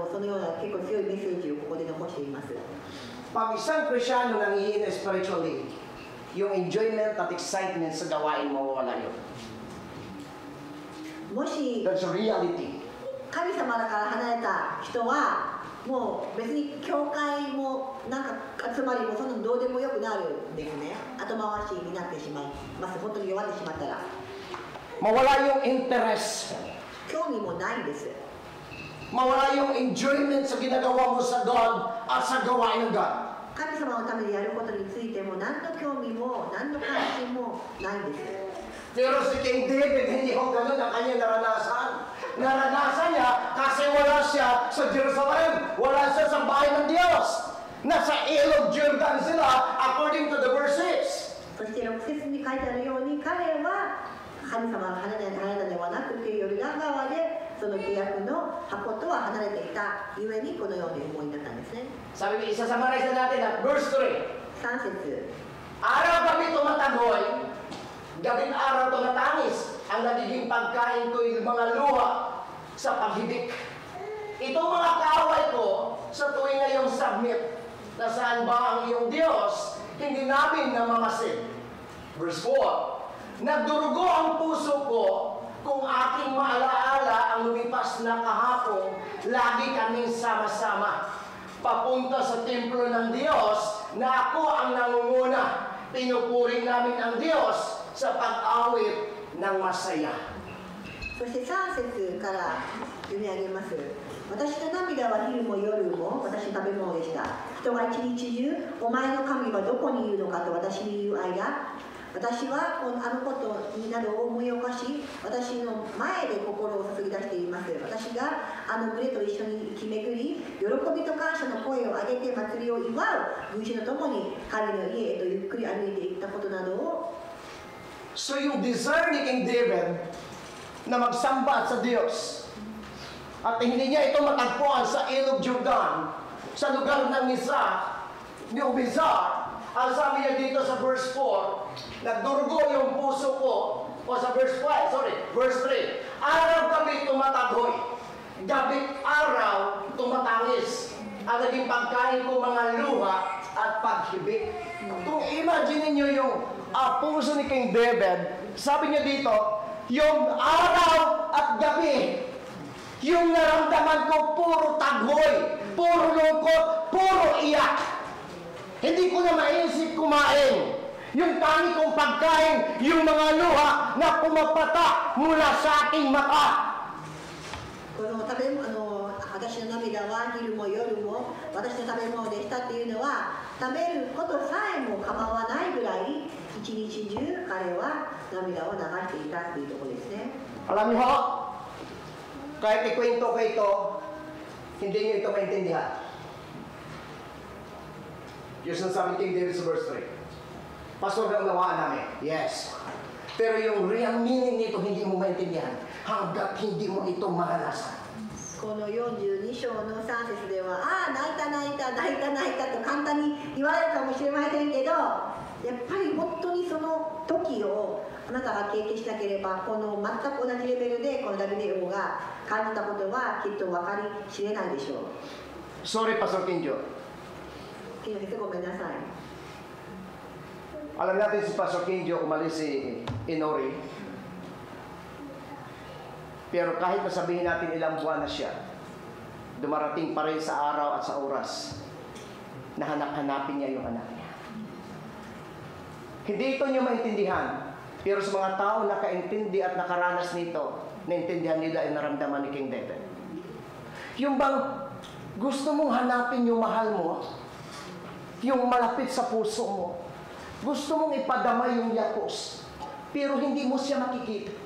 そのような結構強いメッセージをここで残しています。 Pag isang Krisyano nanghihina spiritually, yung enjoyment at excitement sa gawain mo, wala yun. もし That's a reality. 神様から離れた人はもう別に教会もなんか集まりもそんなのどうでもよくなるんですね。後回しになってしまいます。本当に弱ってしまったら Mawala yung interest. 興味もないんです。 Mawala yung enjoyment sa ginagawa mo sa God at sa gawain ng God. 神様のためにやることについても何の興味も何の関心もないんです。 Pero si King David, hindi ko ganun ang kanyang naranasan. Naranasan niya kasi wala siya sa Jerusalem. Wala siya sa bahay ng Diyos. Nasa ilog Jordan sila according to the verses. そして6節に書いてあるように、彼は神様が離れたではなくてヨルダン川でその契約の箱とは離れていたゆえにこのように思いになったんですね。 Sabi niya, isa-summarize na natin at verse 3. 3節 Araw-gabi tumatagoy, gabing araw tumatangis, ang nagiging pagkain ko'y mga luha sa paghibik. Itong mga kaaway ko sa tuwing na iyong submit, nasaan ba ang iyong Diyos? Hindi namin namamasid. Verse 4, nagdurugo ang puso ko kung aking maalaala ang lumipas na kahapon, lagi kaming sama-sama. Papunta sa templo ng Diyos na ako ang nangunguna. Pinupuri namin ang Diyos sa pag-awit ng masaya. そして3節から読み上げます。私の涙は昼も夜も私の食べ物でした。人が一日中、お前の神はどこにいるのかと私に言う間、私はあのことなどを思い起こし、私の前で心を注ぎ出しています。私があの群れと一緒に生き巡り、喜びと感謝の声を上げて祭りを祝う群衆とともに神の家へとゆっくり歩いていったことなどを。So yung desire ni King David na magsamba sa Diyos at hindi niya ito matagpuan sa Ilog Jordan, sa lugar ng Misa, ni Ubizar, ang sabi niya dito sa verse 4, nagdurugo yung puso ko, o sa verse 3, araw-gabi tumatagoy, gabi-araw tumatangis, ang naging pagkain ko mga luha at paghibik. Kung imagine niyo yung puso ni King David, sabi niya dito, yung araw at gabi, yung naramdaman ko puro tagoy, puro lungkot, puro iyak. Hindi ko na maisip kumain. Yung tani kong pagkain, yung mga luha na pumapata mula sa aking mata. この食べ物、私の涙は昼も夜も私の食べ物でしたっていうのは、食べることさえも構わないぐらい一日中彼は涙を流していたっていうところですね。 Alam niyo ho, kahit ikwento ko ito, hindi niyo ito maintindihan. Yung sinasabi King David sa verse 3. Pastor, na unawaan namin. Yes. Pero yung real meaning nito, hindi mo maintindihan hanggat hindi mo ito maranasan. この42章の3節では、ああ、泣いた泣いた泣いた泣いたと簡単に言われるかもしれませんけど、やっぱり本当にその時をあなたが経験しなければ、この全く同じレベルでこのダビデ王が感じたことはきっと分かり知れないでしょう。 Sorry, Pastor Kinjo. 金先生、ごめんなさい。 Alam natin si Pastor Kinjo umalis si Inori. Pero kahit masabihin natin ilang buwan na siya, dumarating pa rin sa araw at sa oras na hanap-hanapin niya yung anak niya. Hindi ito niyo maintindihan, pero sa mga tao na kaintindi at nakaranas nito, naintindihan nila ang naramdaman ni King David. Yung bang gusto mong hanapin yung mahal mo, yung malapit sa puso mo, gusto mong ipadama yung yakos, pero hindi mo siya makikita.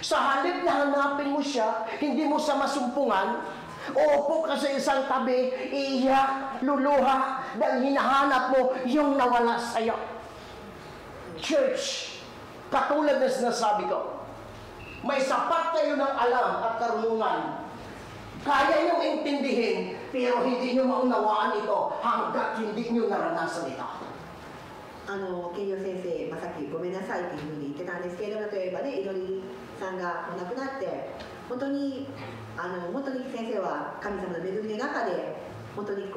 Sa halip na hanapin mo siya, hindi mo siya masumpungan, uupo ka sa isang tabi, iiyak, luluha, dahil hinahanap mo yung nawala sa'yo. Church, katulad na sinasabi ko, may sapat kayo ng alam at karunungan. Kaya niyong intindihin, pero hindi niyo maunawaan ito hanggat hindi niyo naranasan ito. 健陽先生、さっきごめんなさいというふうに言ってたんですけれども、例えばね、いのりさんが亡くなって、本当に先生は神様の恵みの中で、本当に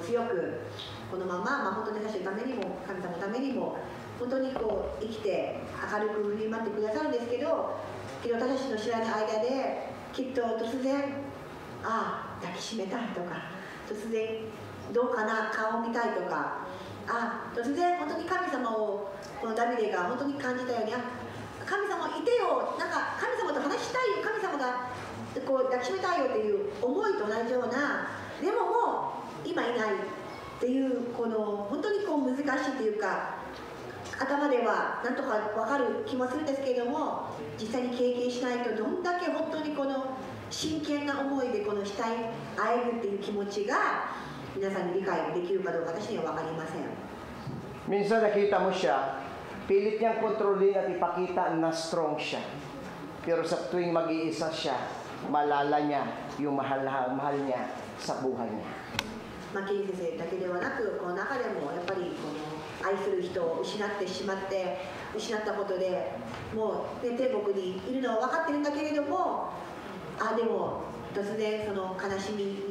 強く、このまま、本当に私のためにも、神様のためにも、本当に生きて明るく振り舞ってくださるんですけど、私たちの知らない間で、きっと突然、抱きしめたいとか、突然、どうかな、顔を見たいとか、突然本当に神様をこのダビデが本当に感じたように、神様いてよ、なんか神様と話したいよ、神様が抱きしめたいよっていう思いと同じような、でももう今いないっていうこの本当に難しいというか、頭ではなんとか分かる気もするんですけれども、実際に経験しないとどんだけ本当にこの真剣な思いでこのしたい会えるっていう気持ちが皆さんに理解できるかどうか私には分かりません。 Minsan nakita mo siya, pilit niyang kontrolin at ipakita na strong siya. Pero sa tuwing mag-iisa siya, malala niya yung mahal niya sa buhay niya. ケリー先生だけではなく、この中でもやっぱりこの愛する人を失ってしまって、失ったことでもう、ね、天国にいるのは分かってるんだけれども、でも突然その悲しみ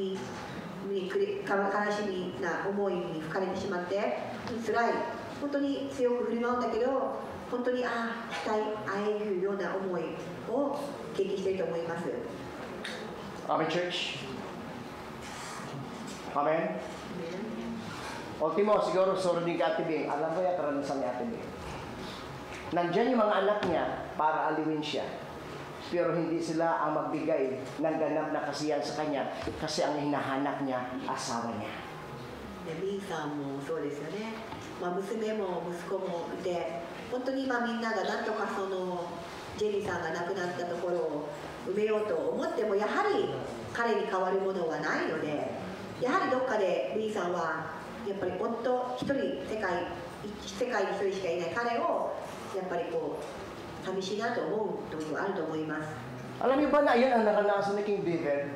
な思いに吹かれてしまって辛い、本当に強く振り回うんだけど、本当に会えるような思いを経験していると思います。Amen, church? Amen? Ultimo, siguro suro din ka Ate Bing. Alam ko yung karanasan ni Ate Bing. Nandyan yung mga anak niya para aliwin siya. Pero hindi sila ang magbigay ng ganap na kasiyahan sa kanya kasi ang hinahanap niya, asawa niya. ミーさんもそうですよね。娘も息子もいて、本当にみんながなんとかそのジェリーさんが亡くなったところを埋めようと思っても、やはり彼に代わるものはないので、やはりどっかでミーさんはやっぱり夫一人、世界に一人しかいない彼をやっぱりこう寂しいなと思う時はあると思います。Alam niyo ba na yun ang naranasan ni King David?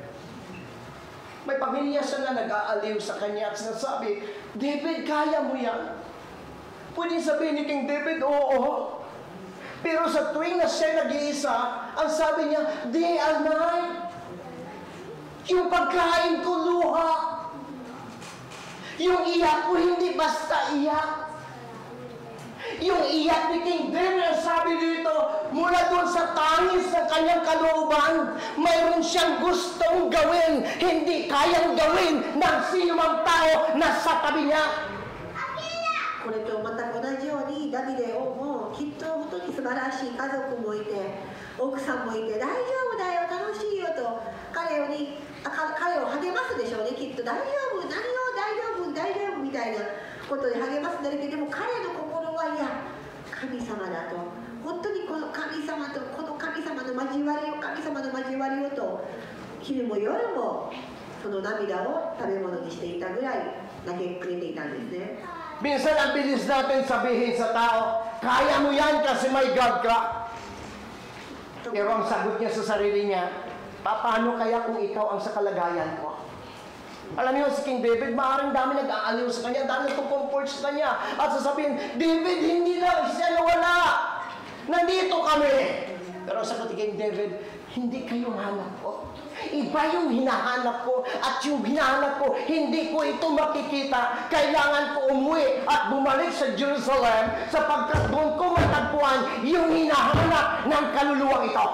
May pamilya siya na nag-aaliw sa kanya at sinasabi, David, kaya mo yan? Pwede sabihin ni King David, oo. Pero sa tuwing na siya nag-iisa, ang sabi niya, day and night. Yung pagkain ko luha. Yung iyak ko hindi basta iyak. Yung iyak ni King David, ang sabi dito, mula doon sa tangis ng kanyang kalooban, mayroon siyang gustong gawin, hindi kayang gawin ng sinumang tao na sa tabi niya. これと全く同じようにダビデをもきっと本当に素晴らしい家族もいて奥さんもいて、大丈夫だよ、楽しいよと彼を励ますでしょうね。きっと大丈夫、何を大丈夫みたいなことで励ますんだけど、でも彼の心はいや神様だと、本当にこの神様とこの神様の交わりをと昼も夜もその涙を食べ物にしていたぐらい投げくれていたんですね。Minsan ang bilis natin sabihin sa tao, kaya mo yan kasi may God ka. Pero ang sagot niya sa sarili niya, paano kaya kung ikaw ang sa kalagayan ko? Alam niyo si King David, maaaring dami nag-aaliw sa kanya, dami nagpo-comfort sa kanya. At sasabihin, David, hindi lang siya nawala. Nandito kami. Pero sagot ni King David, hindi kayo hanap ko. Iba yung hinahanap ko at yung hinahanap ko, hindi ko ito makikita. Kailangan ko umuwi at bumalik sa Jerusalem sapagkat doon ko matagpuan yung hinahanap ng kaluluwang ito.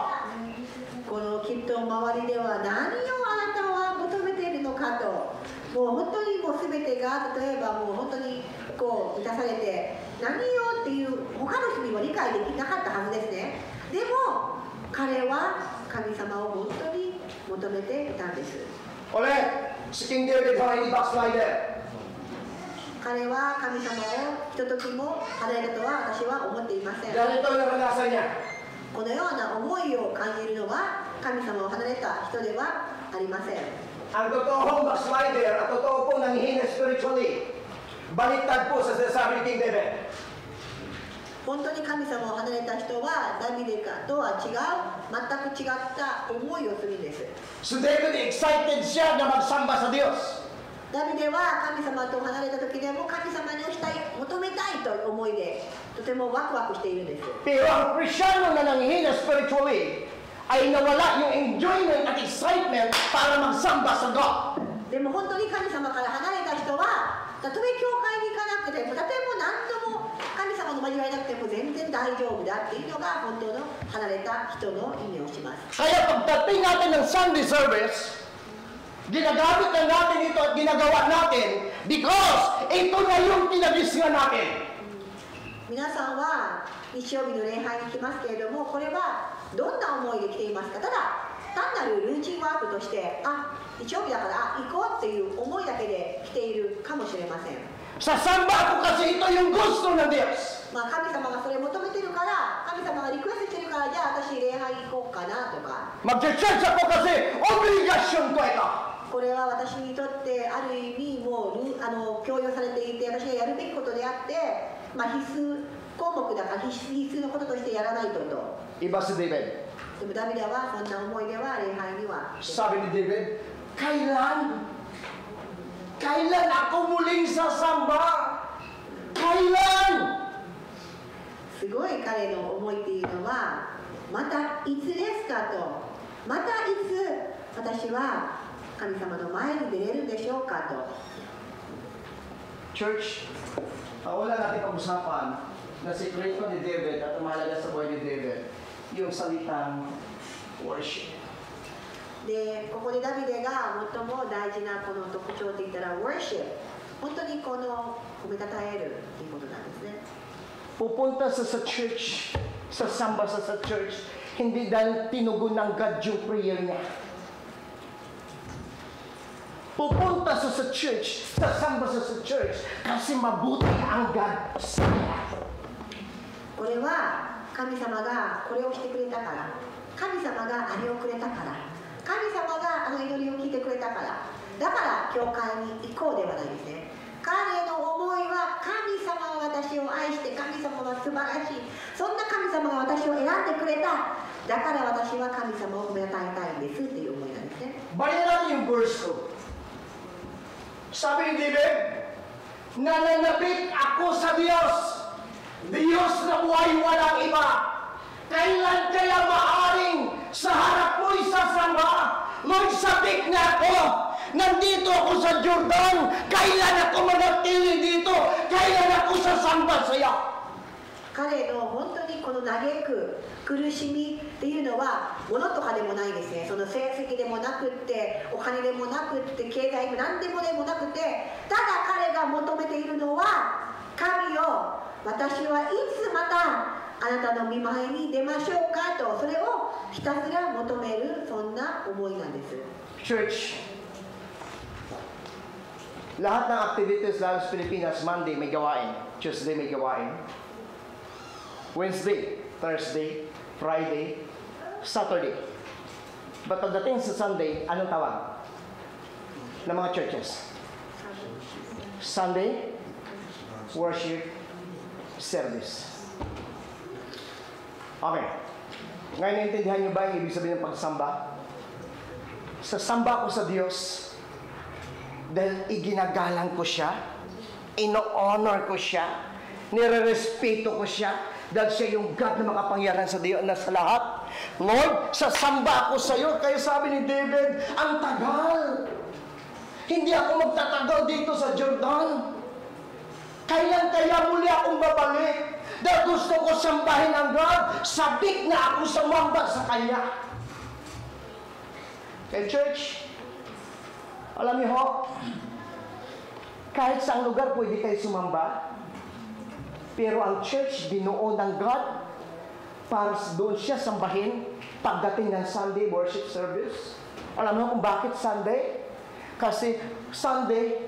このきっと周りでは何をあなたは求めているのかと、もう本当にもう全てが例えばもう本当にこう満たされて何よっていう他の人には理解できなかったはずですね。でも彼は神様を本当に求めていたんです。Ulit, si King David ay hindi backslider. 彼は神様をひとときも離れたとは私は思っていません。 Ganito ang naranasan niya. このような思いを感じるのは神様を離れた人ではありません。 Ang totoong backslider at totoo pong nanghihina spiritually, baliktad po sa sinasabi ni King David. 本当に神様を離れた人はダビデとは違う、全く違った思いをするんです。 So David, excited siya na magsamba sa Diyos. ダビデは神様と離れた時でも神様にしたい、求めたいという思いでとてもワクワクしているんです。 Pero ang Krisyano na nanghihina spiritually ay nawala yung enjoyment at excitement para magsamba sa God. でも本当に神様から離れた人は、たとえ教会に行かなくても、たとえもう何度も神様の交わりなくても全然大丈夫だっていうのが本当の離れた人の意味をします。 Kaya pagdating natin ng Sunday service, ginagamit na natin ito at ginagawa natin because ito na yung kinagisnan natin. 皆さんは日曜日の礼拝に来ますけれども、これはどんな思いで来ていますか？ただ単なるルーチンワークとして、日曜日だから行こうっていう思いだけで来ているかもしれません。 Sasamba ako kasi ito yung gusto ng Diyos. 神様がそれを求めてるから、神様がリクエストしてるから、じゃあ私礼拝行こうかなとか。 Mag-church ako kasi obligasyon ko ito. これは私にとってある意味もう強要されていて、私がやるべきことであって、必須項目だから必須のこととしてやらないとと。 Iba si David. でもダビデはそんな思いでは礼拝には。 Sabi ni David, kailan Kailan ako muling sasamba? Kailan? すごい彼の思いっていうのは、またいつですかと、またいつ私は神様の前に出れるでしょうかと。 Church, ang una natin pag-usapan na sikreto ni David at ang mahalaga sa buhay ni David, yung salitang worship. で、ここでダビデが最も大事なこの特徴といったら worship。本当にこの褒めたたえるということなんですね。 Pupunta sa church, sasamba sa church, hindi dahil tinugon ng God yung prayer niya. Pupunta sa church, sasamba sa church, kasi mabuti ang God sa kanya. これは神様がこれをしてくれたから、神様があれをくれたから、神様があの祈りを聞いてくれたから、だから教会に行こうではないですね。彼の思いは神様は私を愛して神様は素晴らしい、そんな神様が私を選んでくれた、だから私は神様を褒めたえたいんですっていう思いなんですね。 Balikan natin yung verse 2. Sabi ni David, nananabik ako sa Diyos, Diyos na buhay walang iba. Kailan kaya maaring sa harap mo'y sasamba? Lord, sabik na ako. Nandito ako sa Jordan. Kailan ako manatili dito? Kailan ako sasamba sa iyo? 彼の本当にこの嘆く苦しみっていうのは物とかでもないですね。その成績でもなくってお金でもなくって経済も何でもなくて、ただ彼が求めているのは、神よ、私はいつまたあなたの御前に出ましょうかと、それをひたすら求める、そんな思いなんです。 Church, lahat ng activities lalo sa Pilipinas, Monday may gawain, Tuesday may gawain, Wednesday, Thursday, Friday, Saturday. But pagdating sa Sunday, anong tawag ng mga churches? Sunday, worship, service. Okay. Ngayon, naintindihan niyo ba yung ibig sabihin ng pagsamba? Sasamba ko sa Diyos dahil iginagalang ko siya, ino-honor ko siya, nire-respeto ko siya, dahil siya yung God na makapangyarihan sa Diyos na sa lahat. Lord, sasamba ako sa iyo. Kaya sabi ni David, ang tagal. Hindi ako magtatagal dito sa Jordan. Kailan kaya muli akong babalik? Dahil gusto ko sambahin ang God. Sabik na ako sumamba sa Kanya. Kaya church, alam niyo ho, kahit saang lugar pwede kayo sumamba, pero ang church binuo ng God para doon siya sambahin pagdating ng Sunday worship service. Alam mo kung bakit Sunday? Kasi Sunday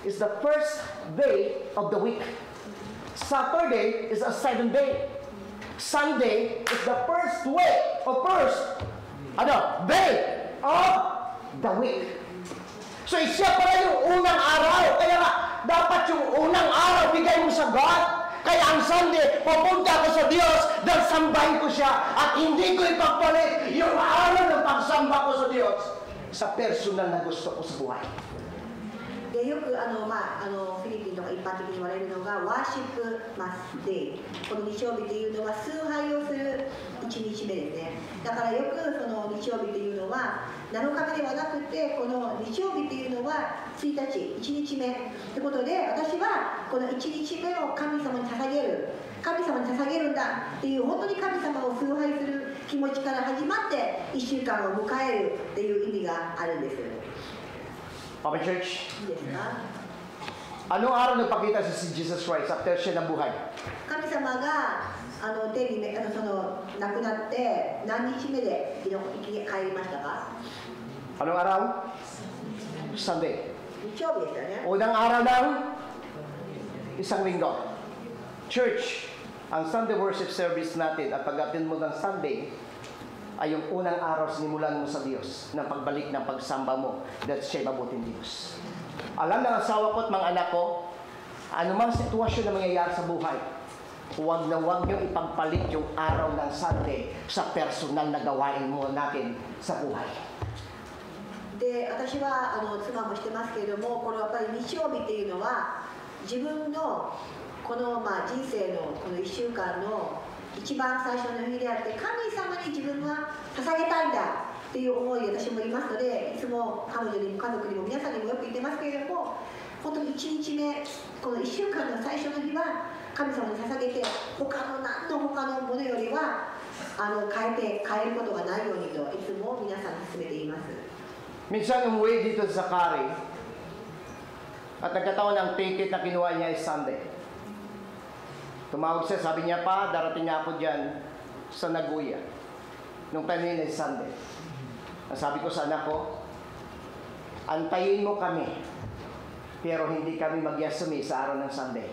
is the first day of the week. Saturday is a seventh day. Sunday is the first day of the week. So siya pala yung unang araw. Kaya nga, dapat yung unang araw bigay mo sa God. Kaya ang Sunday, pupunta ako sa Diyos dahil sambahin ko siya at hindi ko ipagpalit yung araw ng pagsamba ko sa Diyos sa personal na gusto ko sa buhay. でよくフィリピンとか一般的に言われるのがワーシップマスデイ、この日曜日というのは崇拝をする1日目ですね。だからよくその日曜日というのは7日目ではなくて、この日曜日というのは1日目ということで、私はこの1日目を神様に捧げる、神様に捧げるんだっていう、本当に神様を崇拝する気持ちから始まって1週間を迎えるっていう意味があるんです。 Okay, church? Anong araw nagpakita si Jesus Christ after siya nabuhay? 神様が天に亡くなって何日目で生き返りましたか? Anong araw? Sunday. 日曜日でしたね。 Unang araw ng isang linggo. Church, ang Sunday worship service natin at pag-attend mo ng Sunday ay yung unang araw sinimulan mo sa Diyos ng pagbalik ng pagsamba mo dahil siya'y mabuting Diyos. Alam ng asawa ko at mga anak ko, anumang sitwasyon na mangyayari sa buhay, huwag na huwag niyong ipagpalit yung araw ng Sunday sa personal na gawain mo natin sa buhay. で、私は妻もしてますけれども、このやっぱり日曜日っていうのは自分のこの人生のこの1週間の一番最初の日であって、神様に自分は捧げたいんだっていう思いで私もいますので、いつも彼女にも家族にも皆さんにもよく言ってますけれども、本当に1日目、この1週間の最初の日は神様に捧げて、何の他のものよりは変えることがないようにといつも皆さんに勧めています。Minsan umuwi dito sa Zakari at nagkataon ang ticket na kinuha niya is Sunday. Tumawag siya, sabi niya pa, darating niya ako dyan sa Nagoya. Nung time yun is Sunday. Sabi ko sa anak ko, antayin mo kami, pero hindi kami magyasumi sa araw ng Sunday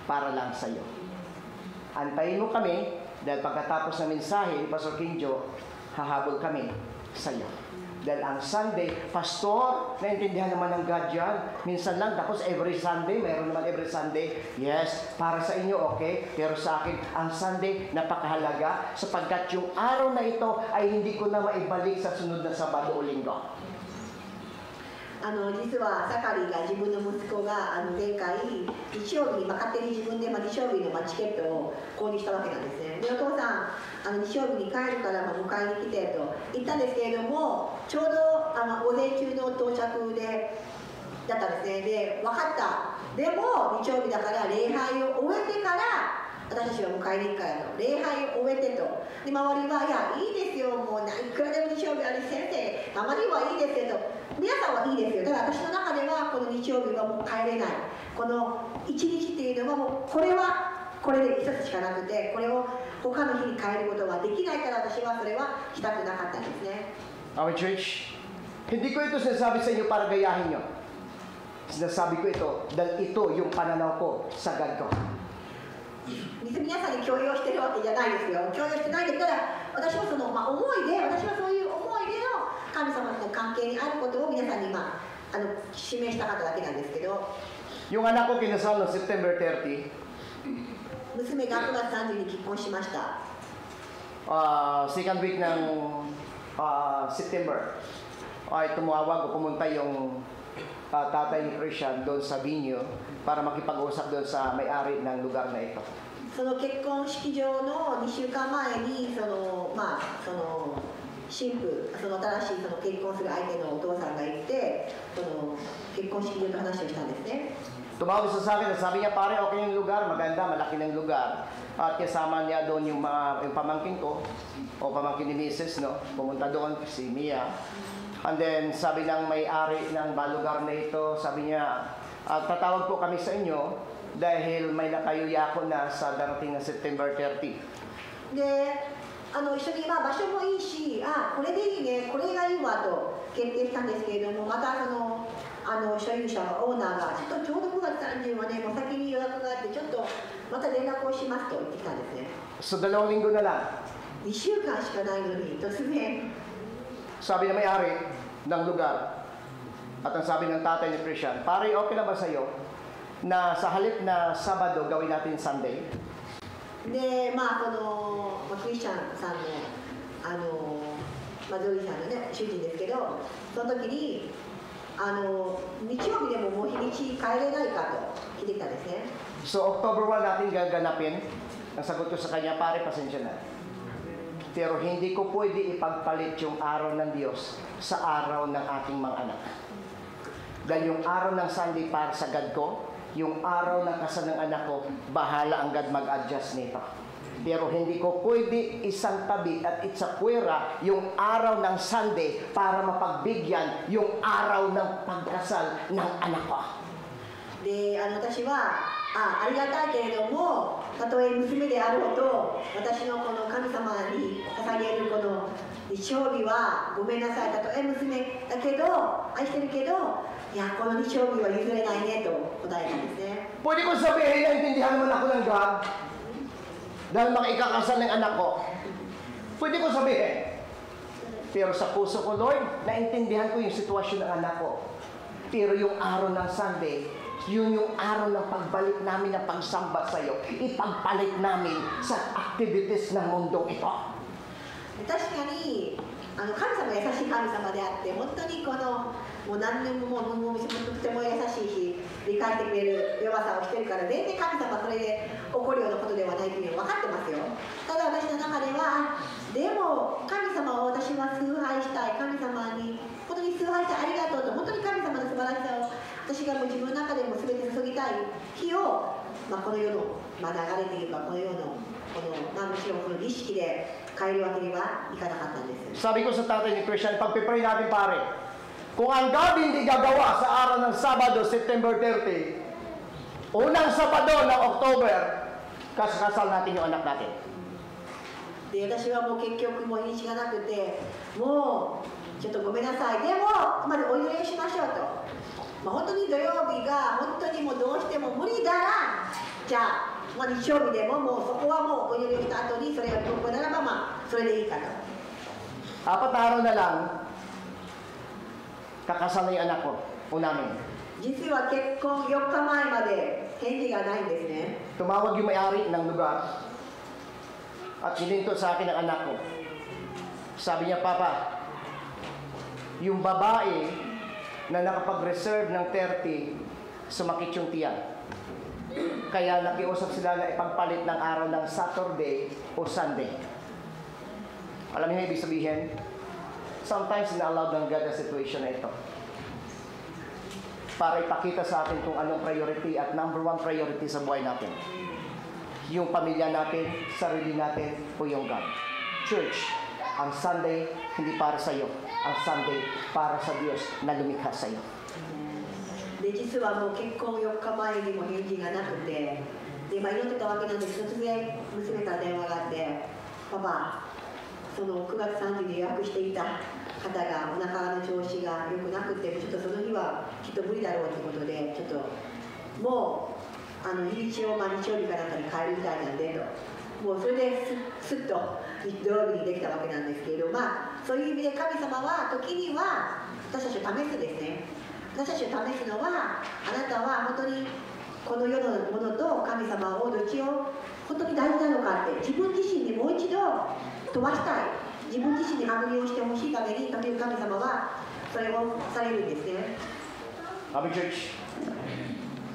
para lang sa iyo. Antayin mo kami, dahil pagkatapos ng mensahe ni Pastor Kinjo, hahabol kami sa iyo. Dahil ang Sunday, Pastor, naintindihan naman ng God yan. Minsan lang, tapos every Sunday, mayroon naman every Sunday. Yes, para sa inyo, okay. Pero sa akin, ang Sunday, napakahalaga sapagkat yung araw na ito ay hindi ko na maibalik sa sunod na Sabado o Linggo. 実はサカリが自分の息子が前回日曜日に勝手に自分で日曜日のチケットを購入したわけなんですね。でお父さん日曜日に帰るから迎えに来てと言ったんですけれども、ちょうど午前中の到着だったんですね。で分かった、でも日曜日だから礼拝を終えてから私たちは迎えに行くからと、礼拝を終えてと。で周りは、いやいいですよ、もういくらでも日曜日あれ先生あまりはいいですよと。皆さんはいいですよ。だから私の中ではこの日曜日はもう帰れない、この一日っていうのはもうこれはこれで一つしかなくて、これを他の日に変えることはできないから私はそれはしたくなかったんですね。Our church, hindi ko ito sinasabi sa inyo para gayahin nyo. Sinasabi ko ito dahil ito yung pananaw ko sa God ko. 皆さんに強要してるわけじゃないですよ。強要してないですから、私はその、思いで、私はそういう思いでの神様との関係にあることを皆さんに、指名したかっただけなんですけど。Yung anak ko kinasal no September 30. 娘が9月30日に結婚しました。Second week ng September ay tumawag o pumunta yung tatay ni Christian doon sa Binyo para makipag-usap doon sa may-ari ng lugar na ito. その結婚式場の2週間前に新婦、その新しい結婚する相手のお父さんがいて、結婚式場の話をしたんですね。Tumawag sa akin, sabi niya, pare, okay yung lugar, maganda, malaki ng lugar. At kasama niya doon yung pamangkin ko, o pamangkin ni Mrs., no? Pumunta doon, si Mia. And then, sabi ng may-ari ng lugar na ito, sabi niya, tatawag po kami sa inyo dahil may nakayuyako na sa darating na September 30. で、一緒に場所もいいし、これでいいね、これがいいわと決定したんですけれども、また所有者オーナーがちょうど9月30はね、もう先に予約があってちょっとまた連絡をしますと言ってきたんですね。So, 2 linggo na lang. 2週間しかないのに突然。Sabi na may-ari ng lugar at ang sabi ng tatay ni Christian, pare, okay na ba sa'yo na sa halip na Sabado gawin natin Sunday? で、クリスチャンさんのゾイさんのね、主人ですけど、その時に日曜日でももう日にち帰れないかと聞いてきたんですね。So, October 1 natin gaganapin. Ang sagot ko sa kanya, pare, pasensya na. Pero hindi ko pwede ipagpalit yung araw ng Diyos sa araw ng ating mga anak. Dahil yung araw ng Sunday para sa God ko, yung araw ng kasal ng anak ko, bahala ang God mag-adjust nito. Pero hindi ko pwede isang tabi at itsakwera yung araw ng Sunday para mapagbigyan yung araw ng pagkasal ng anak ko. で、私はありがたいけれども、たとえ娘であろうと、私のこの神様に捧げるこの日曜日はごめんなさい、たとえ娘だけど愛してるけど、いやこの日曜日は譲れないねと答えたんですね。Pwede ko sabihin, naintindihan naman ako ng God dahil makikakasal ng anak ko. Pwede ko sabihin. Pero sa puso ko, Lord, naintindihan ko yung sitwasyon ng anak ko. Pero yung araw ng Sunday, yun yung araw ng pagbalik namin ng pagsamba sa iyo. Ipagpalit namin sa activities ng mundong ito. 確かに神様は優しい神様であって、本当にこのもう何年ももうとても優しいし、理解してくれる弱さをしてるから、全然神様はそれで怒るようなことではないというのは分かってますよ。ただ私の中では、でも神様を私は崇拝したい、神様に本当に崇拝してありがとうと、本当に神様の素晴らしさを私がもう自分の中でも全て注ぎたい日を、この世の、流れというか、この世のこのむしろこの儀式で変えるわけにはいかなかったんです。Sabi ko sa tatay ni Christian, pagpipray natin pare, kung ang gabi hindi gagawa sa araw ng Sabado, September 30, unang Sabado ng October, kasal natin yung anak natin. で、私はもう結局もう日にちがなくて、もうちょっとごめんなさい、でもまずお祈りをしましょうと。本当に土曜日が本当にもうどうしても無理なら、じゃあ、日曜日でももうそこはもうお祈りをした後にそれがどこならばそれでいいかと。Apat na araw na lang, kakasal na yung anak ko, o namin. 実は結婚4日前まで返事がないんですね。Tumawag yung may-ari ng lugar at hininto sa akin ang anak ko. Sabi niya, Papa, yung babae na nakapag-reserve ng 30, sumakit yung tiyan. Kaya nakiusap sila na ipagpalit ng araw ng Saturday o Sunday. Alam niyo ibig sabihin? Sometimes ina-allow ng God ang situation na ito. Para ipakita sa atin kung anong priority at number one priority sa buhay natin. Yung pamilya natin, sarili natin, o yung God. Church, ang Sunday hindi para sa iyo. Ang Sunday para sa Diyos na lumikha sa iyo. で、実はもう結婚4日前にも返事がなくて、で、祈ってたわけなんですけど、突然娘から電話があって、パパ、その9月30日に予約していた方がお腹の調子が良くなくて、ちょっとその日はきっと無理だろうということで、ちょっともう日にちを日曜日かなんかに変えるみたいなんでと、もうそれですっと土曜日にできたわけなんですけれど、そういう意味で神様は時には私たちを試すですね。私たちを試すのは、あなたは本当にこの世のものと神様をどっちを本当に大事なのかって、自分自身にもう一度問わしたい、自分自身に確認をしてほしいために、神様はそれをされるんですね。Kami church,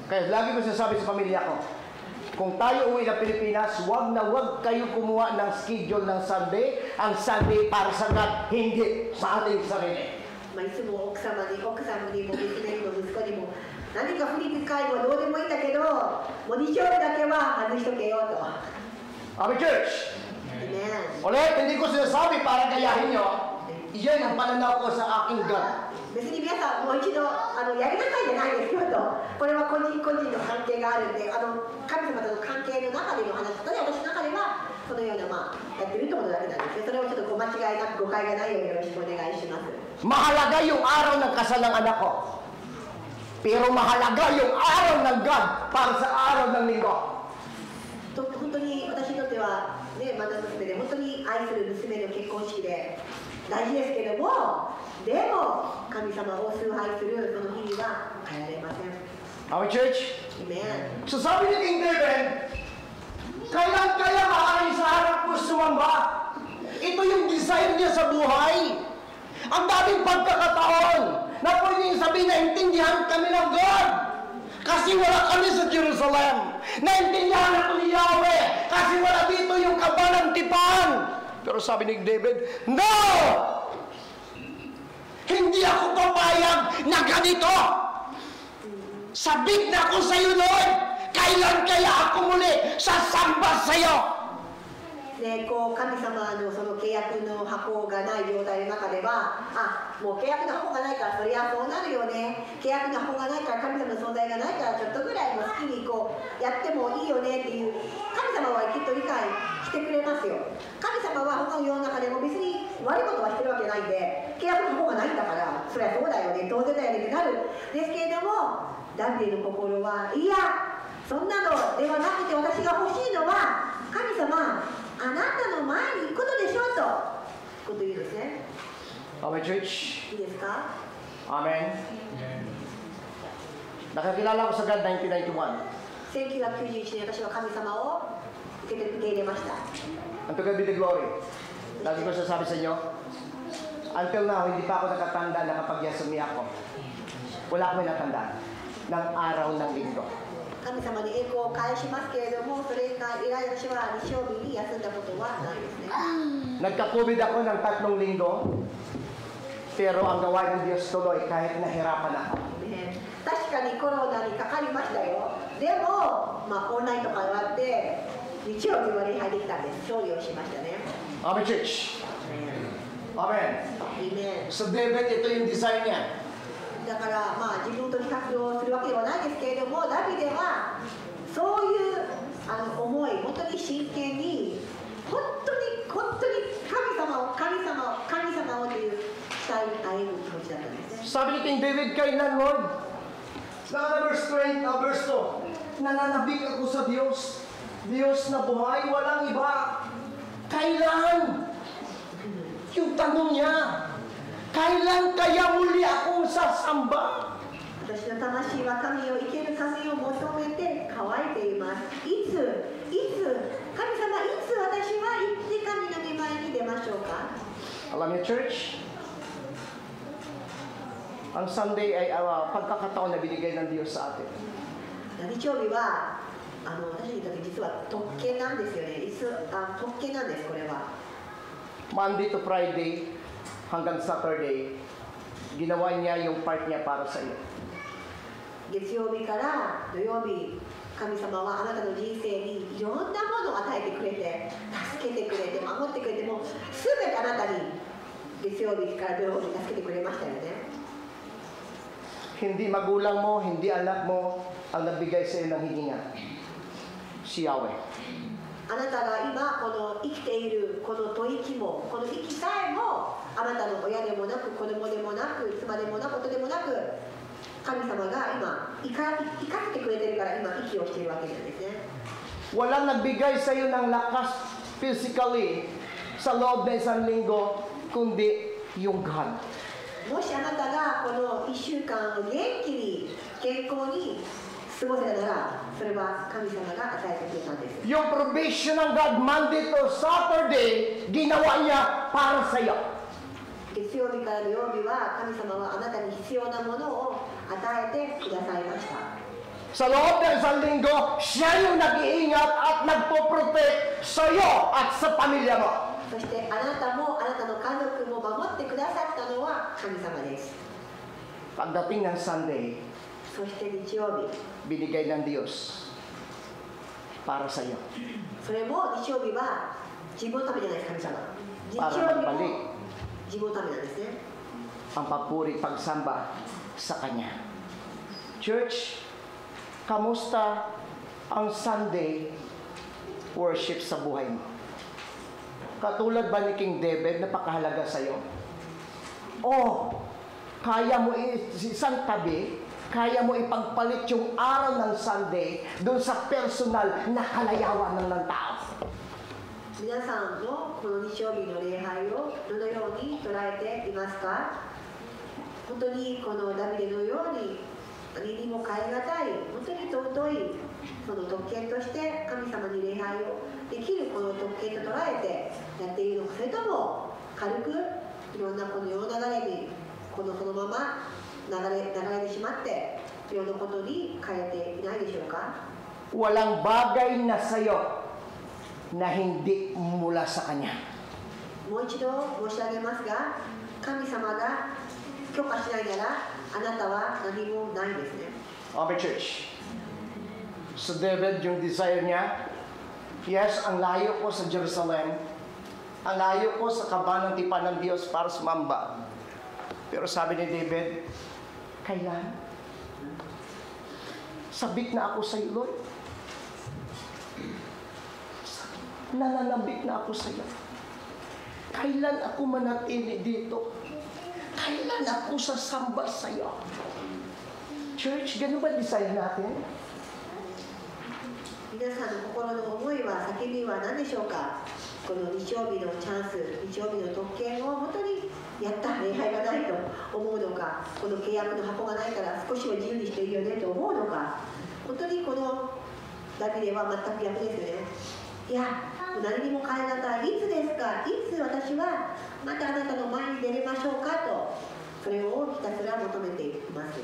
kaya lagi ko sasabi sa pamilya ko, kung tayo uwi ng Pilipinas, wag na wag kayo kumuha ng schedule ng Sunday, ang Sunday para sa God, hindi sa ating sarili. いつも奥さんにも娘にも息子にも、何かフリー会はどうでもいいんだけど、もう日曜日だけは外しとけよと。Kami church, Amen. ulit, hindi ko sinasabi para gayahin nyo, iyan ang pananaw ko sa aking God. 別に皆さんもう一度やりなさいじゃないですよと、これは個人個人の関係があるんで、神様との関係の中での話と、私の中ではこのようなやってるってことだけなんですね。それをちょっと間違いなく誤解がないようによろしくお願いします。Mahalaga yung araw ng kasal ng anak ko. Pero mahalaga yung araw ng God para sa araw ng linggo. 本当に私にとってはね、また娘で本当に愛する娘の結婚式で大事ですけども、でも神様を崇拝するその日々は変えられません。Our church, Amen. so sabi ni King David, kailan kaya maaari sa harap ko sumamba? Ito yung desire niya sa buhay. Ang daming pagkakataon na pwedeng sabihin na intindihan kami ng God. Kasi wala kami sa Jerusalem. Naintindihan ako ni Yahweh. Kasi wala dito yung kabanang tipan. Pero sabi ni David, no! Hindi ako papayag na ganito. Sabik na ako sa iyo, Lord. Kailan kaya ako muli sasamba sa iyo? で神様のその契約の箱がない状態の中では、もう契約の箱がないからそりゃそうなるよね、契約の箱がないから神様の存在がないからちょっとぐらいも好きにやってもいいよねっていう、神様はきっと理解してくれますよ。神様は他の世の中でも別に悪いことはしてるわけないんで、契約の箱がないんだからそりゃそうだよね、当然だよねってなるんですけれども、ダビデの心はいや、そんなのではなくて、私が欲しいのは神様、あなたの前に行くことでしょうとこと言うんですね。Amen, church. いいですか？ Amen. Nakakilala ko sa God 1991. 1991年、私は神様を受け入れました。Ang to God be the glory. Lagi ko sasabi sa inyo, Until now, hindi pa ako nakatanda na kapag yasumi ako. Wala akong natandaan ng araw ng linggo. 神様に栄光を返しますけれども、それが以来私は日曜日に休んだことはないですね。 Nagka-COVID ako ng 3 linggo, pero ang gawain ng Diyos tuloy kahit nahirapan ako. 確かにコロナにかかりましたよ。でも、オンラインとか終わって日曜日まで入ってきたんです。勝利をしましたね。 Amen, church. Amen. Amen. So David, ito yung design niya. だから自分と比較をするわけではないですけれども、ダビデはそういう思い、本当に真剣に、本当に神様をという伝え歩む気持ちだったんですね。 Sabi ni King David kay Lord, sa verse 2, nananabik ako sa Diyos. Diyos na buhay, walang iba. Kailan? Yung tanong niya, kailan kaya muli akong sasamba? 私の魂は神を生ける神を求めて乾いています。いつ、神様、いつ私は行って神の御前に出ましょうか。 Alam niyo, church, ang Sunday ay pagkakataon na binigay ng Diyos sa atin. 日曜日は私にとって実は特権なんですよね。特権なんです、これは。 Monday to Friday hanggang Saturday, ginawa niya yung part niya para sa iyo. 月曜日から土曜日、神様はあなたの人生にいろんなものを与えてくれて、助けてくれて、守ってくれて、もうすべてあなたに月曜日から土曜日助けてくれましたよね。 Hindi magulang mo, hindi anak mo ang nagbigay sa iyo ng hininga. Si Yahweh. あなたが今この生きているこの吐息も、この息さえもあなたの親でもなく子供でもなく妻でもなく夫でもなく、神様が今生かせてくれてるから今息をしているわけなんですね。 Walang nagbigay sa iyo ng lakas physically sa loob ng isang linggo, kundi yung God. もしあなたがこの1週間元気に健康に過ごせたなら、それは神様が与えてくれたんです。 Yung provision ng God Monday to Saturday, ginawa niya para sa iyo. 月曜日から土曜日は神様はあなたに必要なものを与えてくださいました。 Sa loob ng isang linggo, siya yung nag-iingat at nagpo-protect sa iyo at sa pamilya mo. そしてあなたもあなたの家族も守ってくださったのは神様です。 Pagdating ng Sunday, そして日曜日、 binigay ng Diyos para sa iyo. それも日曜日は自分のためじゃないです、神様。日 Para 曜日 magbalik も自分のためなんですね。 ang papuri pagsamba sa Kanya. Church, kamusta ang Sunday worship sa buhay mo? Katulad ba ni King David, napakahalaga sa iyo? O, kaya mo isang tabi, kaya mo ipagpalit yung araw ng Sunday doon sa personal na kalayawan ng tao. 皆さんのこの日曜日の礼拝をどのように捉えていますか？本当にこのダビデのように何にも代え難い、本当に尊いその特権として神様に礼拝をできるこの特権と捉えてやっているのか、それとも軽くいろんなこの世の流れにそのまま流れてしまって世のことに変えていないでしょうか？ Walang bagay na sa'yo na hindi mula sa Kanya. もう一度申し上げますが、神様が許可しないならあなたは何もないですね。 Okay, church. So David, yung desire niya, yes, ang layo ko sa Jerusalem, ang layo ko sa kabanang tipan ng Diyos para sumamba. Pero sabi ni David, kailan? Sabik na ako sa iyo, Lord. Nananabik na ako sa iyo. Kailan ako manatili dito? Kailan ako sasamba sa iyo? Church, ganun ba desire natin? 皆さんの心の思いは、叫びは何でしょうか？この日曜日のチャンス、日曜日の特権を本当にやった、礼拝がないと思うのか、この契約の箱がないから少しは自由にしていいよねと思うのか、本当にこのダビデは全く逆ですよね。いや、何にも変え難い、いつですか？いつ私私はまたあなたの前に出れましょうかと、それをひたすら求めています。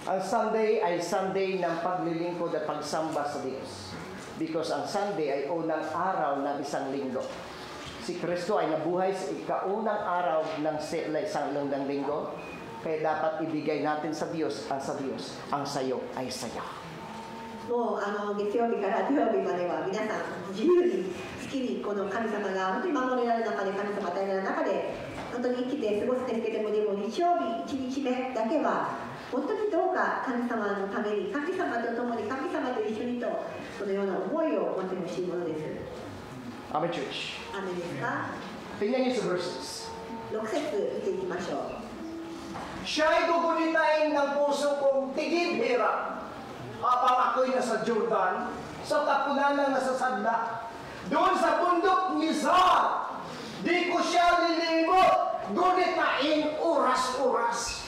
Ang Sunday ay Sunday ng paglilingkod at pagsamba sa Diyos. Because ang Sunday ay unang araw ng isang linggo. Si Kristo ay nabuhay sa ikaunang araw ng isang linggo. Kaya dapat ibigay natin sa Diyos. Ang sayo ay saya. もう月曜日から土曜日までは皆さん自由に好きにこの神様が本当に守られる中で、神様与えられる中で本当に生きて過ごすんですけども、でも日曜日1日目だけは本当にどうか神様のために、神様と共に、神様と一緒にと、そのような思いを持ってほしいものです。 Amen, church. 雨ですか？ Tingnan niyo sa verses. 6節見ていきましょう。 Siya'y gugunitain ng puso kong tigib hirap habang ako'y nasa Jordan, sa tapunan ng nasasadla. Doon sa bundok Mizar, di ko siya lilimot, gunitain oras-oras.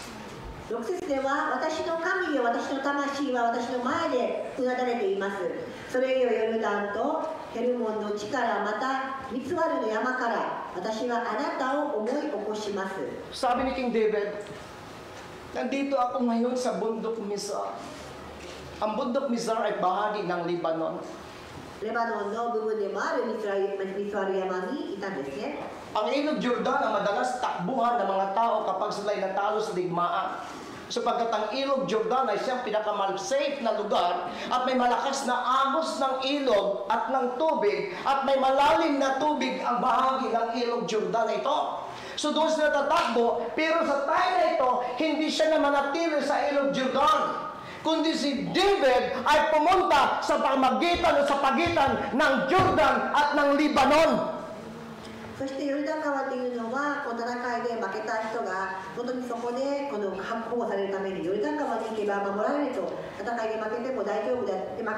6節では、私の神よ、私の魂は私の前でうなだれています。それよヨルダンとヘルモンの地から、またミツワルの山から、私はあなたを思い起こします。 Sabi ni King David, nandito ako ngayon sa bundok Mizar. Ang bundok Mizar ay bahagi ng Lebanon. レバノンの部分でもあるミツワル山にいたんですね。 Ang ilog Jordan ang madalas takbuhan ng mga tao kapag sila'y natalo sa digmaan. Sapagkat ang ilog Jordan ay siyang pinaka-safe na lugar at may malakas na agos ng ilog at ng tubig at may malalim na tubig ang bahagi ng ilog Jordan na ito. So doon sila tatakbo, pero sa time na ito, hindi siya na manatili sa ilog Jordan. Kundi si David ay pumunta sa pamagitan o sa pagitan ng Jordan at ng Lebanon. そしてヨルダン川というのは、この戦いで負けた人が本当にそこでこの保護されるためにヨルダン川に行けば守られると、戦いで負けても大丈夫だ、戦い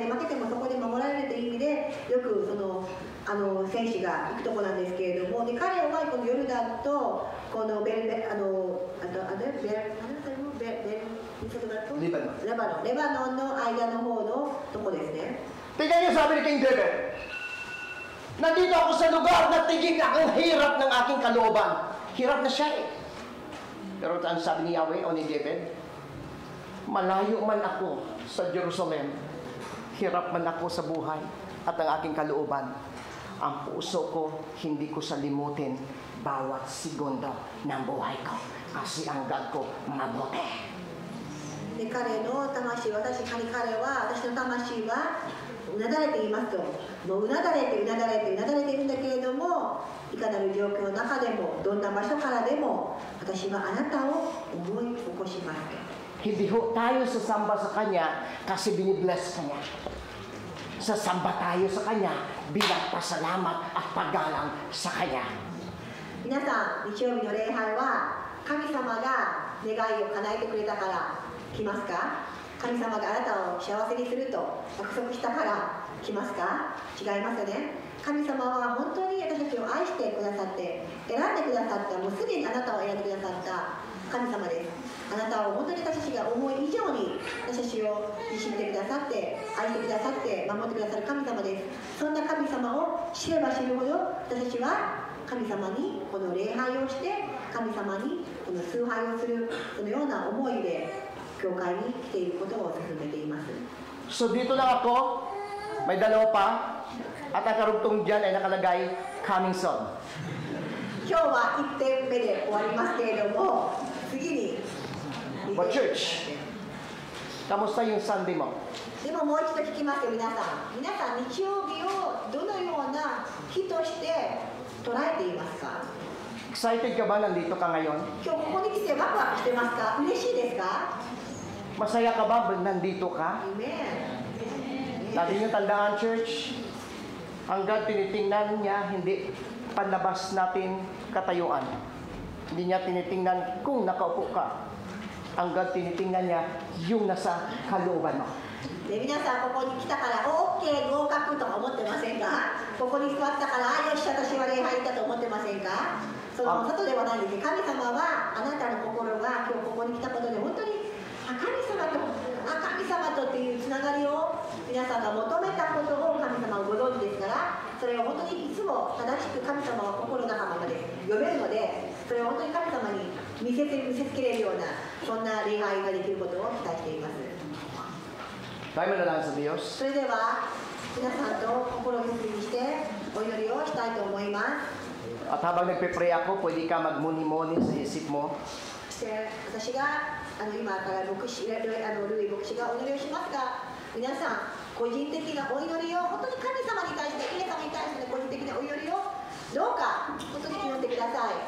で負けてもそこで守られるという意味でよくその選手が行くところなんですけれども、で彼はこのヨルダンとこのレバノンの間の方のとこですね。 Tingnan niyo sabi ni King David, nandito ako sa lugar na tigil akong hirap ng aking kalooban. Hirap na siya eh. Pero ang sabi ni Yahweh o ni David, malayo man ako sa Jerusalem, hirap man ako sa buhay at ang aking kalooban, ang puso ko hindi ko salimutin bawat segundo ng buhay ko kasi ang God ko mabuti. で彼の魂、彼は私の魂はうなだれていますと、もううなだれているんだけれども、いかなる状況の中でもどんな場所からでも私はあなたを思い起こします。 Hindi ho tayo sasamba sa Kanya kasi binibless Kanya. Sasamba tayo sa Kanya bilang pasalamat at paggalang sa Kanya. 皆さん、日曜日の礼拝は神様が願いを叶えてくれたから来ますか？神様があなたを幸せにすると約束したから来ますか？違いますよね。神様は本当に私たちを愛してくださって選んでくださった、もうすでにあなたを選んでくださった神様です。あなたを本当に私たちが思い以上に私たちをいじってくださって愛してくださって守ってくださる神様です。そんな神様を知れば知るほど私たちは神様にこの礼拝をして神様にこの崇拝をするそのような思いで教会に来ていることを進めています。 So dito lang ako, may dalawa pa, at ang karugtong dyan ay nakalagay, coming soon. 今日は1点目で終わりますけれども、次に But church, kamusta yung Sunday mo? でももう一度聞きますよ、皆さん。皆さん、日曜日をどのような日として捉えていますか？ Excited ka ba nandito ka ngayon? 今日ここに来てワクワクしてますか？嬉しいですか？ Masaya ka ba nandito ka? Amen. Lagi niyo tandaan, church, hanggang tinitingnan niya, hindi panlabas natin katayuan. Hindi niya tinitingnan kung nakaupo ka. Hanggang tinitingnan niya yung nasa kalooban mo. で皆さん、ここに来たから、OK、合格とか思ってませんか？ここに座ったから、よし、私は礼拝行ったと思ってませんか？その外ではないんです。神様はあなたの心が今日ここに来たことで本当に神様とっていうつながりを皆さんが求めたことを神様をご存知ですから、それを本当にいつも正しく神様を心の中まで読めるので、それを本当に神様に見せつけれるような、そんな礼拝ができることを期待しています。 Tayo manalangin sa Diyos. それでは皆さんと心を一つにしてお祈りをしたいと思います。 At habang nagpe-pray ako, pwede ka magmuni-muni sa isip mo. そして私が今からルイ牧師がお祈りをしますが、皆さん個人的なお祈りを本当に神様に対して、イエス様に対しての個人的なお祈りをどうか本当に祈ってください。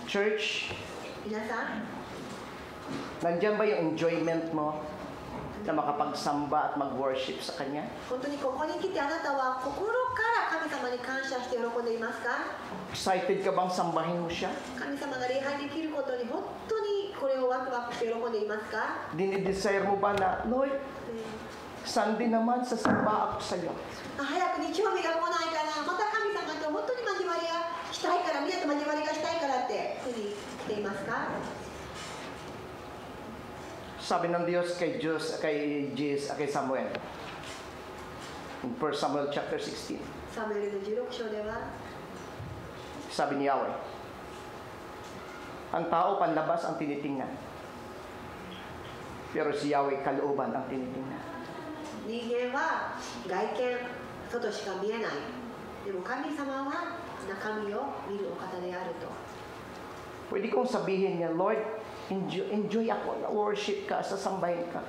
Church, 皆さん nandyan ba yung enjoyment mo na makapagsamba at mag-worship sa Kanya? 本当にここに来てあなたは心から神様に感謝して喜んでいますか？ Excited ka bang sambahin mo siya? 神様が礼拝できることに本当にこれをワクワクして喜んでいますか？ Dinidesire mo ba na, Lord, Sunday naman, sasamba ako sa iyo. 早く日曜日が来ないから、また神様と本当に交わりがしたいから、みんなと交わりがしたいからってふうに言っていますか？ Sabi ng Diyos kay Samuel. In 1 Samuel chapter 16. サムエルの16章では Sabi ni Yahweh, ang tao panlabas ang tinitingnan. Pero si Yahweh kalooban ang tinitingnan. 人間は外見、外しか見えない。でも神様は中身を見るお方であると。 Pwede kong sabihin niya, Lord, enjoy ako na worship ka, sasambahin ka.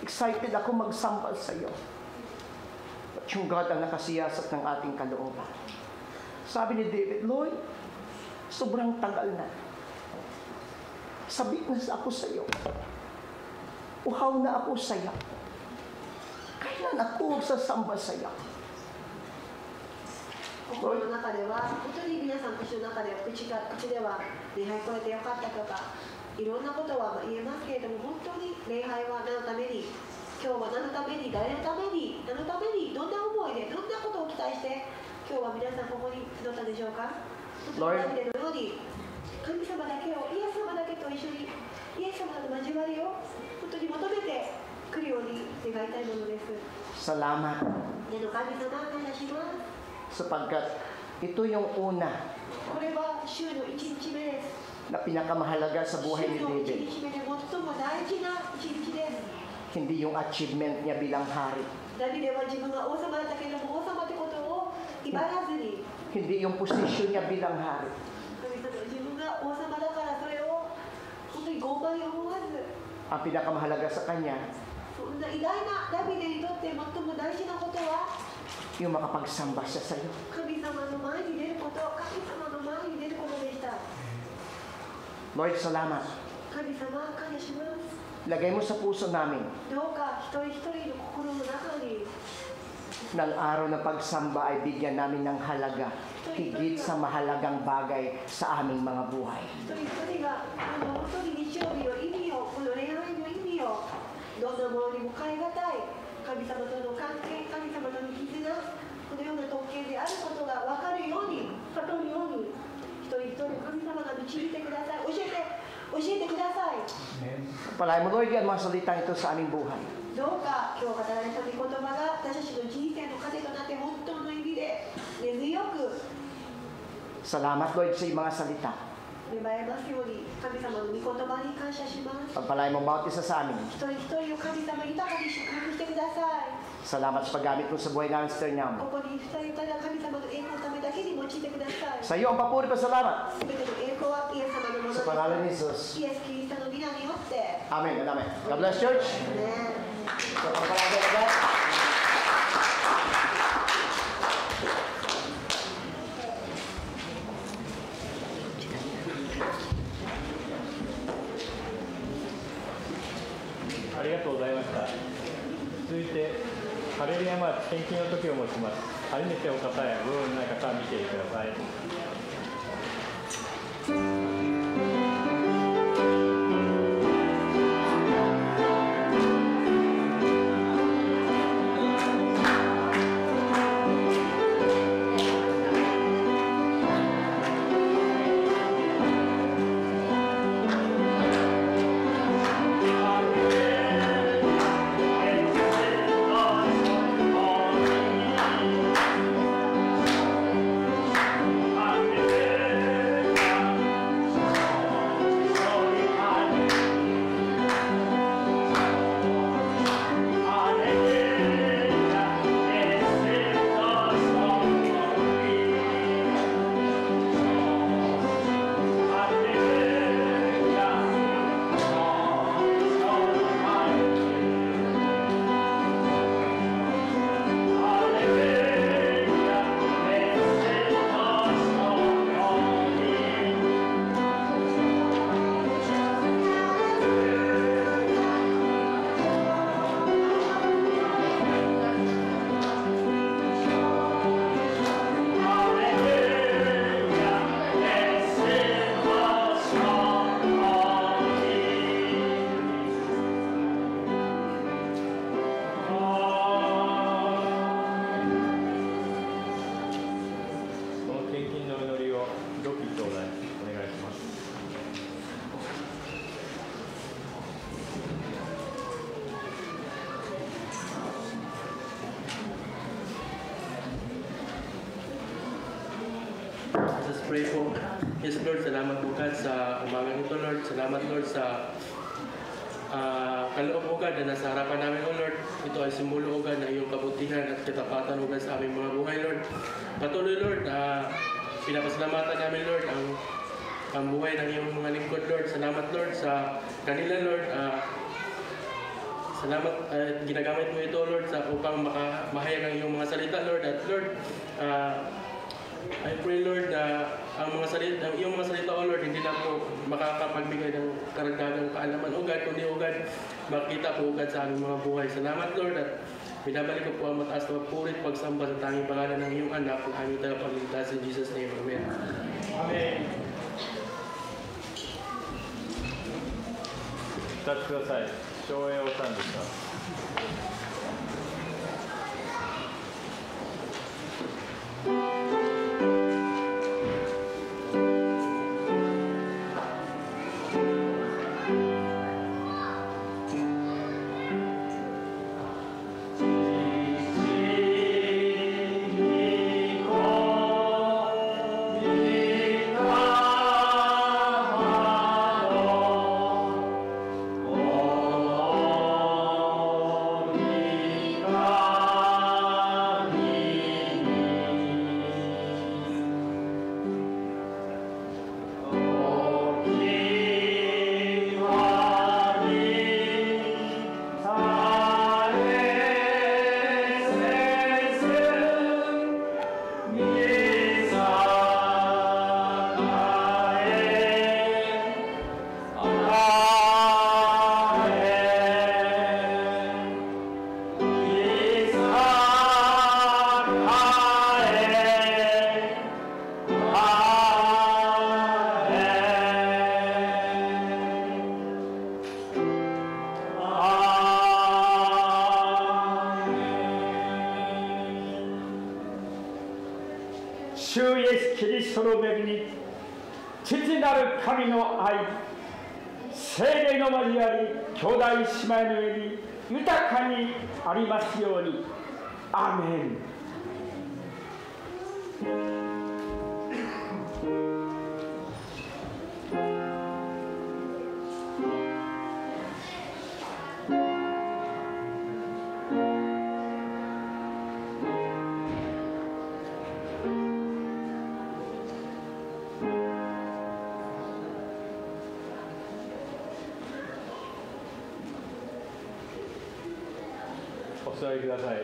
Excited ako magsamba sa iyo. At yung God ang nakasiyasat ng ating kalooban. Sabi ni David, Lord, sobrang tagal na. Sabik na ako sa iyo. Uhaw na ako sa iyo. Kailan ako magsasamba sa iyo? 心の中では、本当に皆さん口の中で口では礼拝来れてよかったとか、いろんなことは言えますけれども、本当に礼拝は何のために、今日は何のために、誰のために、何のために、どんな思いで、どんなことを期待して、今日は皆さんここに集ったでしょうか？本当にダビデのように、神様だけを、イエス様だけと一緒に、イエス様の交わりを本当に求めて来るように願いたいものです。 Salamat. 神様、感謝します。 Sapagkat ito yung una これは週の1日目です。 na pinakamahalaga sa buhay ni 週の1 David. 日目で最も大事な1日です。 Hindi yung achievement niya bilang hari. ダビデは自分が王様だったけれども、王様ってことを威張らずに、 Hindi yung posisyon niya bilang hari. 神様自分が王様だからそれを本当に傲慢に思わず、 Ang pinakamahalaga sa kanya, そんな偉大なダビデにとって最も大事なことは、 yung makapagsamba siya sa iyo. 神様の前に出ること、神様の前に出ることでした。 Lord, salamat. 神様、感謝します。 Lagay mo sa puso namin どうか一人一人の心の中に ng araw ng pagsamba ay bigyan namin ng halaga higit sa mahalagang bagay sa aming mga buhay. 一人一人が本当に日曜日の意味を、この恋愛の意味をどんなものにも変え難い神様との関係、神様との絆、このような統計であることが分かるように、悟るように、一人一人神様が導いてください。教えてください。 Palay mo, Lord, yan mga salitang ito sa aming buhay. どうか今日語られた御言葉が私たちの人生の糧となって本当の意味で根強く Salamat, Lord, sa iyong mga salita. 芽生えますように神様の御言葉に感謝します。 Pagpalay mo bawat isa sa amin. 一人一人を神様豊かに祝福してください。 Salamat sa paggamit mo sa buhay namin sa Ternyam. ここに二人ただ神様の栄光のためだけに用いてください。 Sa iyo ang papuri pa salamat. すべての栄光はイエス様のもの Sa です。 pangalan ni Jesus. イエス・キリストの皆によって。 Amen and amen. God bless, church. ね So, pagpalagay agad.ありがとうございました。続いて、ハレルヤマーチ献金の時を持ちます。初めてお方やご用意のない方は見てください。ア Let us pray po. Yes, Lord, salamat po God sa umagang ito, Lord. Salamat, Lord, sa kaloob, O God, na nasa harapan namin, O Lord. Ito ay simbolo, O God, na iyong kabutihan at katapatan, O God, sa aming mga buhay, Lord. Patuloy, Lord, pinapasalamatan namin, Lord, ang buhay ng iyong mga lingkod, Lord. Salamat, Lord, sa kanila, Lord. Salamat, ginagamit mo ito, Lord, upang mahayag ang iyong mga salita, Lord. At Lord, I pray, Lord, na ang iyong mga salita, O Lord, hindi na po makakapagbigay ng karagdagang kaalaman, O God, kundi, O God, makita po, O God, sa aming mga buhay. Salamat, Lord, at binabalik ko po ang mataas na purit pagsamba sa tanging pangalan ng iyong anak, ang aming tagapagligtas in Jesus' name. Amen. Amen. 立ってください。照英を賛美します。主イエス・キリストの恵み、父なる神の愛、聖霊の交わり、兄弟姉妹の上に豊かにありますように。アーメン。お座りください。